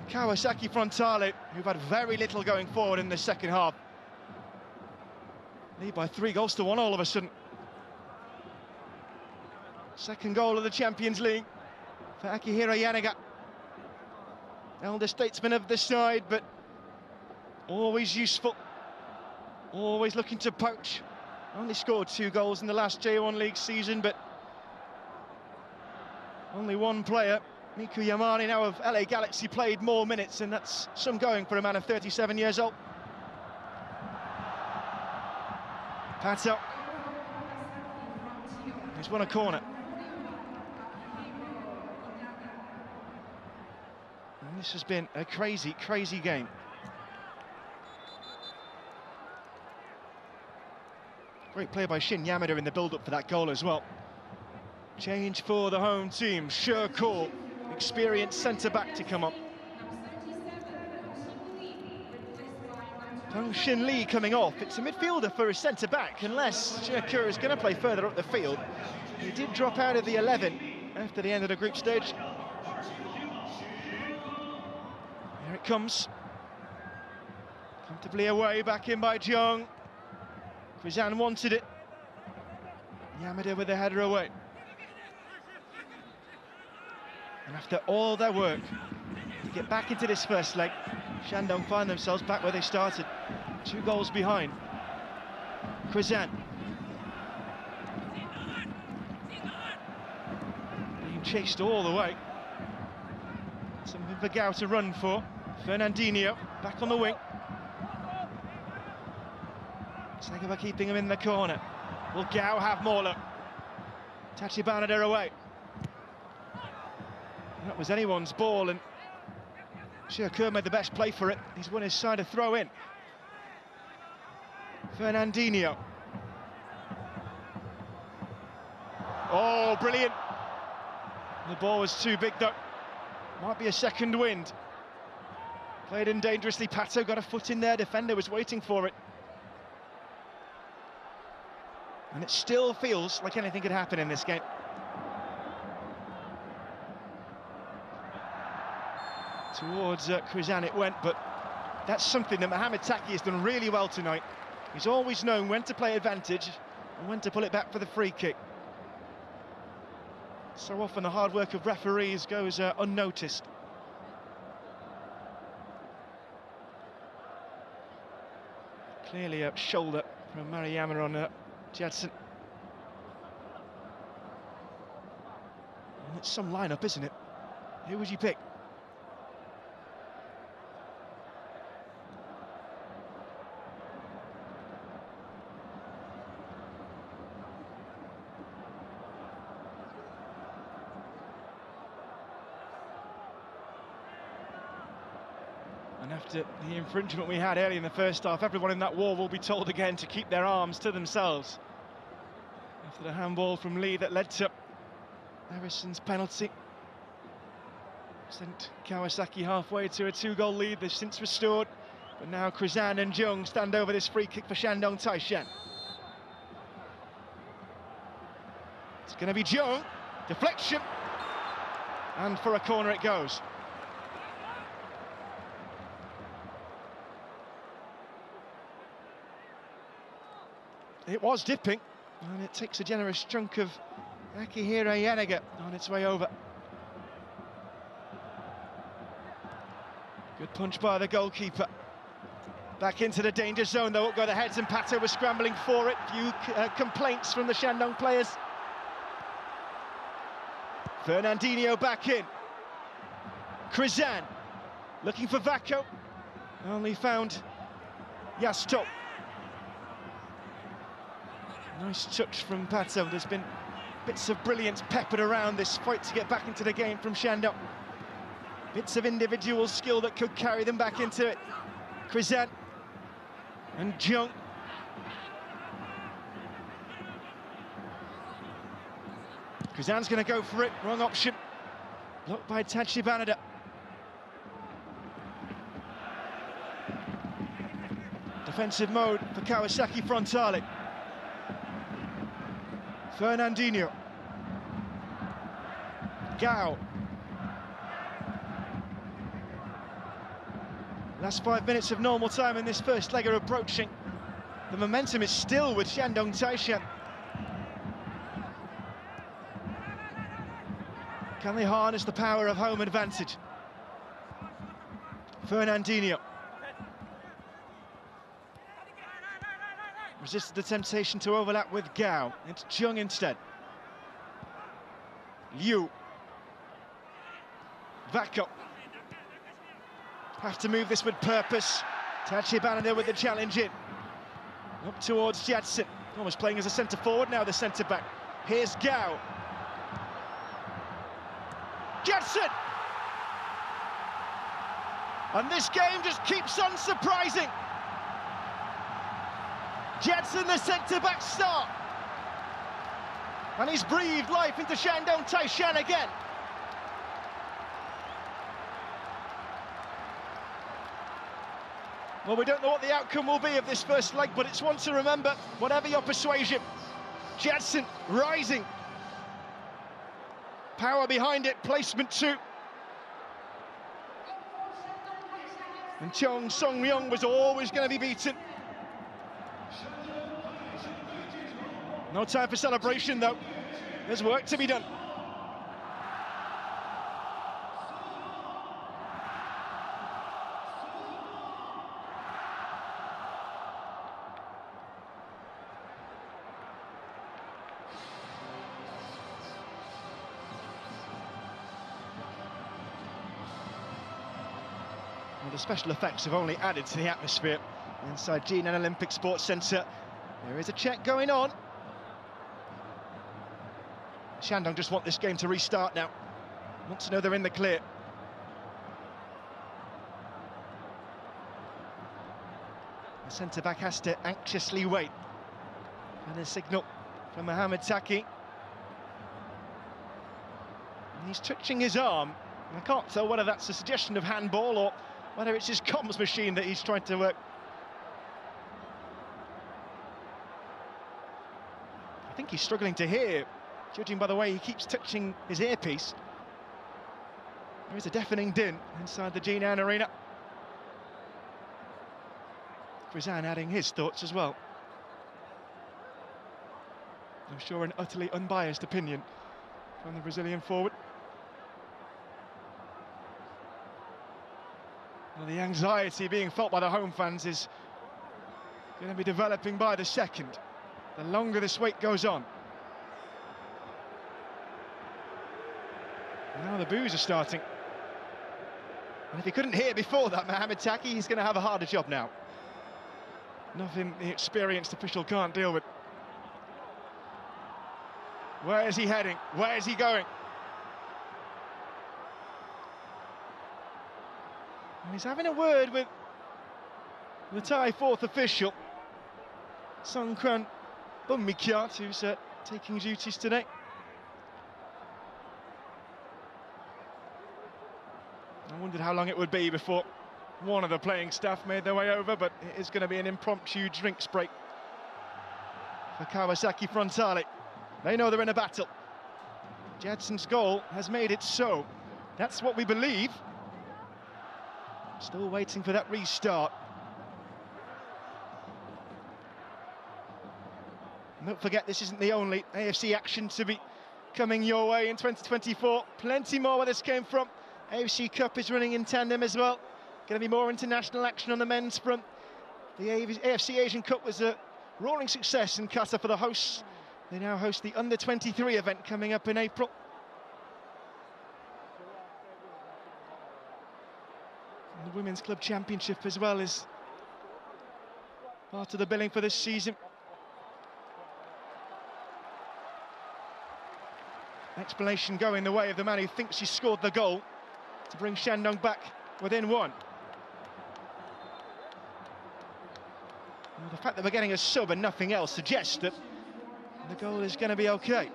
Kawasaki Frontale, who've had very little going forward in the second half. Lead by 3-1 all of a sudden. Second goal of the Champions League for Akihiro Yanagi. Elder statesman of the side, but always useful. Always looking to poach. Only scored 2 goals in the last J1 League season, but only one player, Miku Yamane, now of LA Galaxy, played more minutes, and that's some going for a man of 37 years old. Pato. He's won a corner. And this has been a crazy, crazy game. Great play by Shin Yamada in the build-up for that goal as well. Change for the home team. Sure call. Experienced centre-back to come up. Peng Shin Lee coming off. It's a midfielder for a centre-back, unless Shirkur is going to play further up the field. He did drop out of the 11 after the end of the group stage. Here it comes. Comfortably away, back in by Jung. Krizan wanted it. Yamada with the header away. And after all their work to get back into this first leg, Shandong find themselves back where they started. 2 goals behind. Krizan. Being chased all the way. Something for Gao to run for. Fernandinho back on the wing. Sagaba keeping him in the corner. Will Gao have more luck? Tachibana away. That was anyone's ball, and Shirkur made the best play for it. He's won his side a throw in. Fernandinho. Oh, brilliant. The ball was too big though. Might be a second wind. Played in dangerously. Pato got a foot in there. Defender was waiting for it. And it still feels like anything could happen in this game. Towards Krizan it went, but that's something that Mohamed Taki has done really well tonight. He's always known when to play advantage and when to pull it back for the free kick. So often the hard work of referees goes unnoticed. Clearly a shoulder from Mariyama on Judson. And it's some lineup, isn't it? Who would you pick? And after the infringement we had early in the first half, everyone in that wall will be told again to keep their arms to themselves. After the handball from Lee that led to Harrison's penalty. Sent Kawasaki halfway to a 2-goal lead. They've since restored. But now Krizan and Jung stand over this free kick for Shandong Taishan. It's going to be Jung. Deflection. And for a corner it goes. It was dipping, and it takes a generous chunk of Akihiro Yanagi on its way over. Good punch by the goalkeeper. Back into the danger zone, though. Up go the heads, and Pato was scrambling for it. Few complaints from the Shandong players. Fernandinho back in. Krizan looking for Vako. Only found Yasto. Nice touch from Pato. There's been bits of brilliance peppered around this fight to get back into the game from Shandong. Bits of individual skill that could carry them back into it. Krizan and Jung. Krizan's going to go for it. Wrong option. Blocked by Tachibana. Defensive mode for Kawasaki Frontale. Fernandinho. Gao. Last 5 minutes of normal time in this first leg are approaching. The momentum is still with Shandong Taishan. Can they harness the power of home advantage? Fernandinho resisted the temptation to overlap with Gao. It's Jung instead. Liu. Vako. Have to move this with purpose. Tachiban there with the challenge in. Up towards Judson. Almost playing as a centre forward now, the centre back. Here's Gao. Judson! And this game just keeps on surprising. Judson, the centre-back star. And he's breathed life into Shandong Taishan again. Well, we don't know what the outcome will be of this first leg, but it's one to remember, whatever your persuasion. Judson rising. Power behind it, placement too. And Chong Song-myung was always going to be beaten. No time for celebration, though. There's work to be done. Well, the special effects have only added to the atmosphere inside JPN Olympic Sports Centre. There is a check going on. Shandong just want this game to restart now. Want to know they're in the clear. The centre-back has to anxiously wait. And a signal from Mohamed Taki. And he's twitching his arm. I can't tell whether that's a suggestion of handball or whether it's his comms machine that he's trying to work. I think he's struggling to hear, judging by the way he keeps touching his earpiece. There is a deafening din inside the JPN arena. Krizan adding his thoughts as well. I'm sure an utterly unbiased opinion from the Brazilian forward. Well, the anxiety being felt by the home fans is going to be developing by the second, the longer this wait goes on. Now the boos are starting. And if he couldn't hear before that, Mohamed Taki, he's going to have a harder job now. Nothing the experienced official can't deal with. Where is he heading? Where is he going? And he's having a word with the Thai fourth official, Songkran Bummikyat, who's taking duties today. I wondered how long it would be before one of the playing staff made their way over, but it is going to be an impromptu drinks break for Kawasaki Frontale. They know they're in a battle. Judson's goal has made it so. That's what we believe. Still waiting for that restart. And don't forget, this isn't the only AFC action to be coming your way in 2024. Plenty more where this came from. AFC Cup is running in tandem as well. Going to be more international action on the men's front. The AFC Asian Cup was a roaring success in Qatar for the hosts. They now host the Under-23 event coming up in April. And the Women's Club Championship as well is part of the billing for this season. Explanation going the way of the man who thinks he scored the goal to bring Shandong back within one. Well, the fact that we're getting a sub and nothing else suggests that the goal is going to be okay.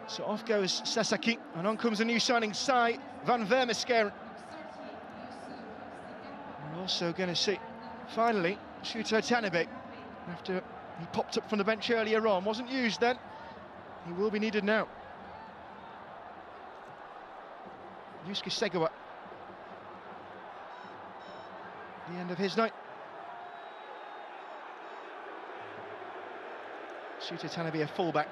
So off goes Sasaki, and on comes a new signing, Sai van Vermeskeren. We're also going to see, finally, Shuto Tanabe, after he popped up from the bench earlier on. Wasn't used then. He will be needed now. Yusuke Segawa. the end of his night. Shooter Tanabe, a fullback.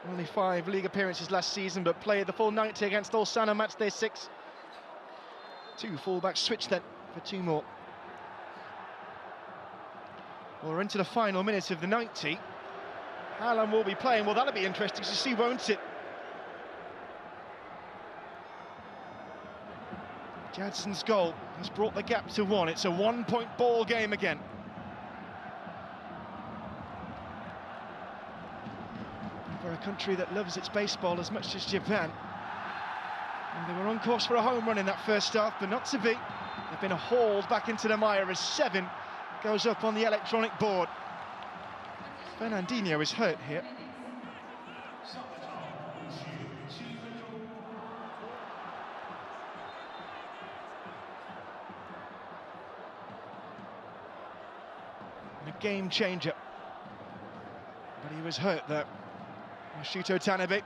Only 5 league appearances last season, but played the full 90 against Ulsan match day 6. 2 fullbacks switched then for 2 more. Well, we're into the final minute of the 90. How long will be playing? Well, that'll be interesting to see, won't it? Judson's goal has brought the gap to 1. It's a 1-point ball game again. For a country that loves its baseball as much as Japan. And they were on course for a home run in that first half, but not to be. They've been hauled back into the mire as 7 goes up on the electronic board. Fernandinho is hurt here. And a game changer. But he was hurt there. Shuto Tanabe.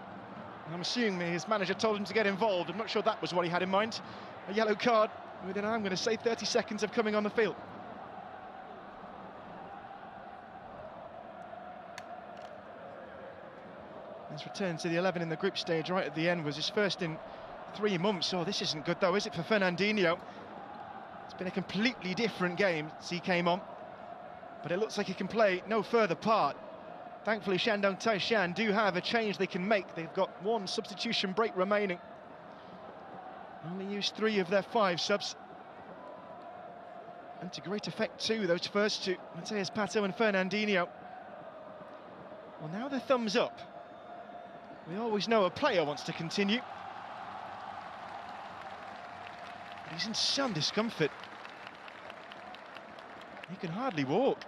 I'm assuming his manager told him to get involved. I'm not sure that was what he had in mind. A yellow card within, I'm going to say, 30 seconds of coming on the field. His return to the 11 in the group stage right at the end was his first in 3 months. Oh, this isn't good though, is it, for Fernandinho? It's been a completely different game since he came on, but it looks like he can play no further part. Thankfully, Shandong Taishan do have a change they can make. They've got 1 substitution break remaining. Only used 3 of their 5 subs. And to great effect too, those first 2, Matheus Pato and Fernandinho. Well, now the thumbs up. We always know a player wants to continue. But he's in some discomfort. He can hardly walk.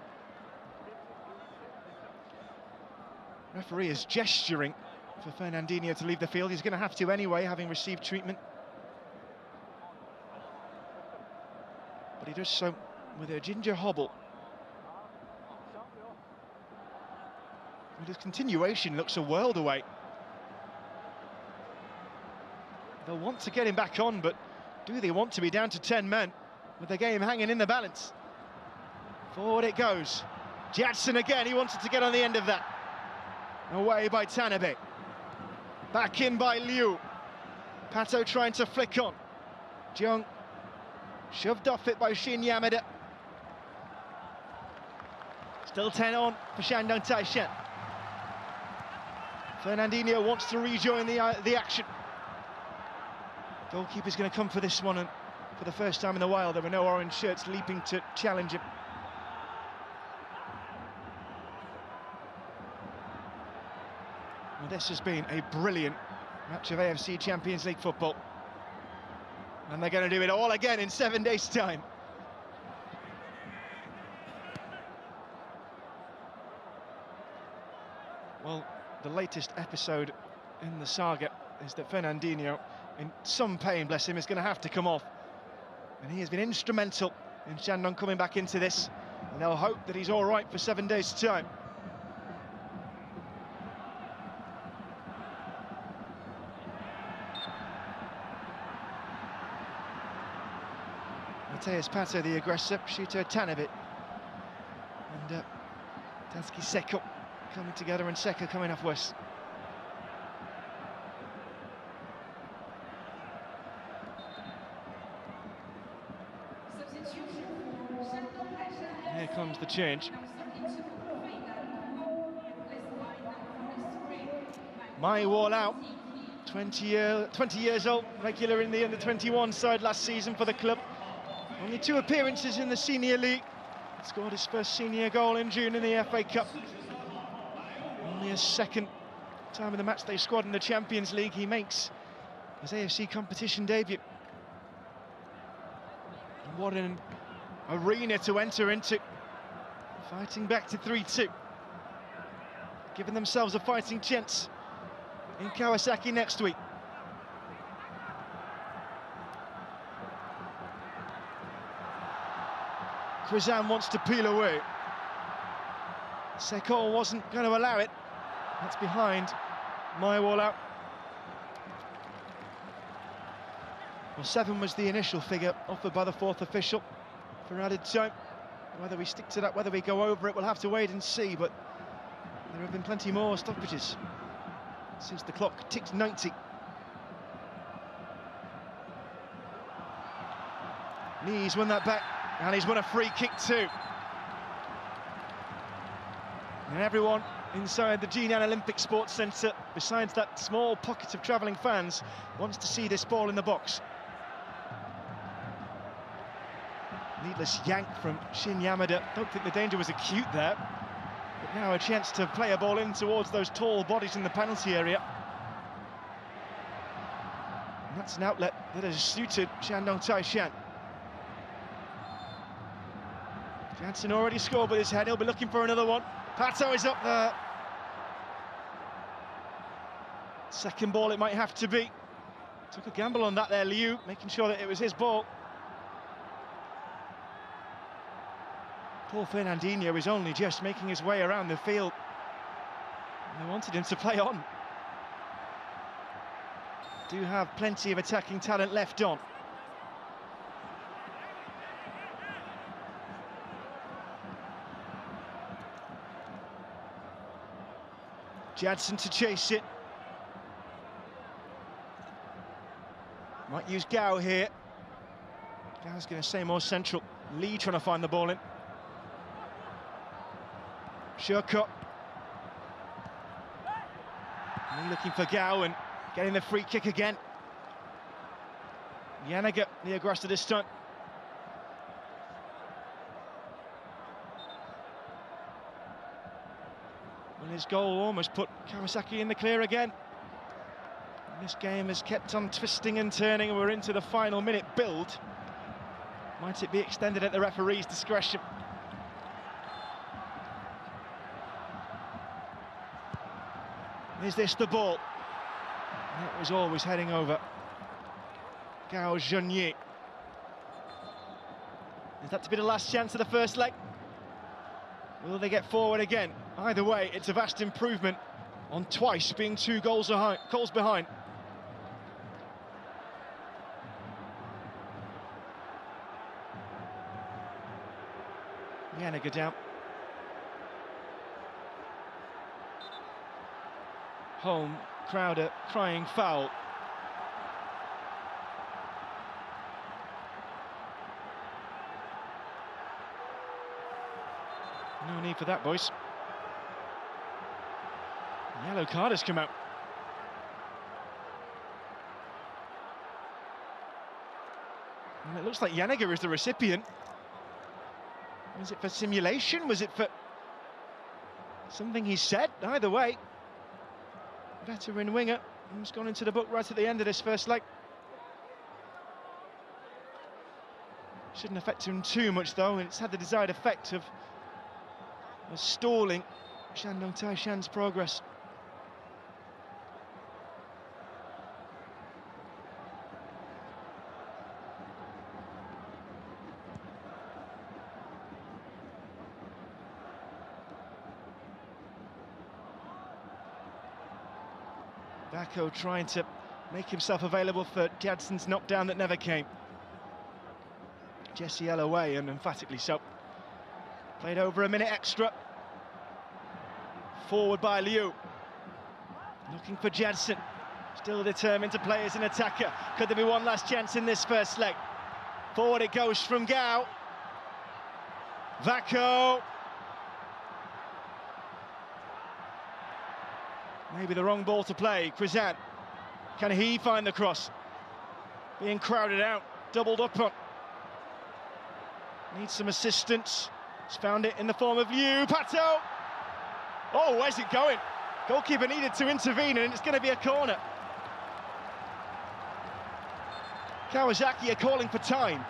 Referee is gesturing for Fernandinho to leave the field. He's going to have to anyway, having received treatment. But he does so with a ginger hobble. And his continuation looks a world away. They'll want to get him back on, but do they want to be down to 10 men with the game hanging in the balance? Forward it goes. Judson again, he wanted to get on the end of that. Away by Tanabe. Back in by Liu. Pato trying to flick on. Jung shoved off it by Shin Yamada. Still 10 on for Shandong Taishan. Fernandinho wants to rejoin the action. Goalkeeper's going to come for this one, and for the first time in a while there were no orange shirts leaping to challenge him. Well, this has been a brilliant match of AFC Champions League football. And they're going to do it all again in 7 days' time. Well, the latest episode in the saga is that Fernandinho, in some pain, bless him, is going to have to come off. And he has been instrumental in Shandong coming back into this. And they'll hope that he's all right for 7 days' time. Matheus Pato, the aggressor, Shuto Tanabe and Tatsuki Seko coming together, and Seko coming off West. Here comes the change. My wall out, 20 years old, regular in the under-21 side last season for the club. Only 2 appearances in the Senior League. Scored his first senior goal in June in the FA Cup. Only his 2nd time in the matchday squad in the Champions League. He makes his AFC competition debut. And what an arena to enter into. Fighting back to 3-2. Giving themselves a fighting chance in Kawasaki next week. Krizan wants to peel away. Seko wasn't going to allow it. That's behind my wall out. Well, 7 was the initial figure offered by the 4th official. for added time. Whether we stick to that, whether we go over it, we'll have to wait and see, but there have been plenty more stoppages since the clock ticked 90. He's won that back, and he's won a free kick too. And everyone inside the Jinan Olympic Sports Centre, besides that small pocket of travelling fans, wants to see this ball in the box. Needless yank from Shin Yamada. Don't think the danger was acute there. But now a chance to play a ball in towards those tall bodies in the penalty area. And that's an outlet that has suited Shandong Taishan. Judson already scored with his head. He'll be looking for another one. Pato is up there. Second ball it might have to be. Took a gamble on that there, Liu, making sure that it was his ball. Poor Fernandinho is only just making his way around the field. And they wanted him to play on. Do have plenty of attacking talent left on. Judson to chase it. Might use Gao here. Gao's going to stay more central. Lee trying to find the ball in. Shurkot. Lee looking for Gao and getting the free kick again. Yanaga, the aggressor this time. Well, his goal almost put Kawasaki in the clear again. And this game has kept on twisting and turning, and we're into the final minute build. Might it be extended at the referee's discretion? Is this the ball? And it was always heading over. Gao Zhengyi. Is that to be the last chance of the first leg? Will they get forward again? Either way, it's a vast improvement on twice being 2 goals behind. Yanaga down. Home, Crowder crying foul. No need for that, boys. Yellow card has come out. And it looks like Yanaga is the recipient. Was it for simulation? Was it for something he said? Either way, veteran winger who's gone into the book right at the end of this first leg. Shouldn't affect him too much though, and it's had the desired effect of stalling Shandong Taishan's progress. Bako trying to make himself available for Judson's knockdown that never came. Jesse L away, and emphatically so. Played over a minute extra. Forward by Liu. Looking for Judson. Still determined to play as an attacker. Could there be one last chance in this first leg? Forward it goes from Gao. Vako. Maybe the wrong ball to play. Krizan. Can he find the cross? Being crowded out, doubled up on. Needs some assistance. He's found it in the form of Liu. Pato! Oh, where's it going? Goalkeeper needed to intervene, and it's going to be a corner. Kawasaki are calling for time.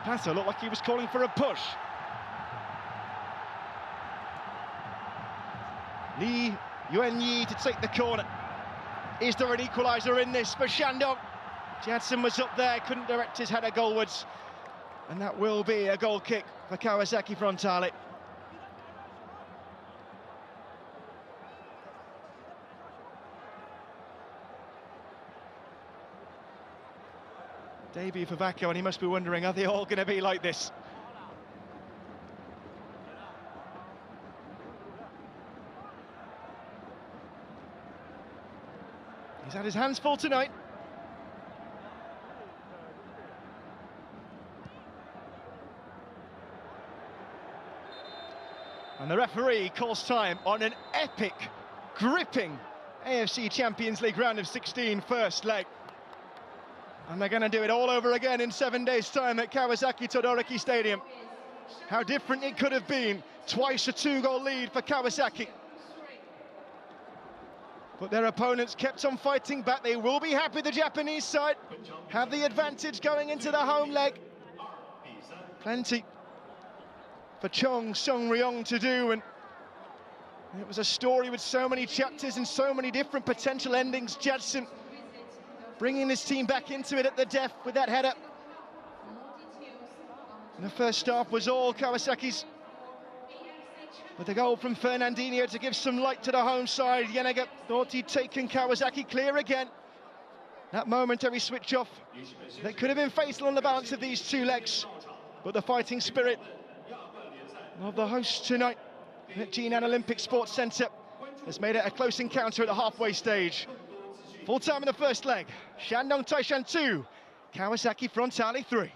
Pato looked like he was calling for a push. Li Yuanyi to take the corner. Is there an equaliser in this for Shandong? Judson was up there, couldn't direct his header goalwards. And that will be a goal kick for Kawasaki Frontale. Debut for Vacco, and he must be wondering, are they all going to be like this? He's had his hands full tonight. And the referee calls time on an epic, gripping AFC Champions League round of 16 first leg. And they're going to do it all over again in 7 days' time at Kawasaki Todoroki Stadium. How different it could have been. Twice a 2-goal lead for Kawasaki. But their opponents kept on fighting back. They will be happy, the Japanese side have the advantage going into the home leg. Plenty for Chong Song-ryong to do, and it was a story with so many chapters and so many different potential endings. Judson bringing this team back into it at the death with that header. And the first half was all Kawasaki's, with a goal from Fernandinho to give some light to the home side. Yanega thought he'd taken Kawasaki clear again. That momentary switch off that could have been fatal on the balance of these two legs, but the fighting spirit of the hosts tonight at Jinan Olympic Sports Centre has made it a close encounter at the halfway stage. Full time in the first leg. Shandong Taishan 2, Kawasaki Frontale 3.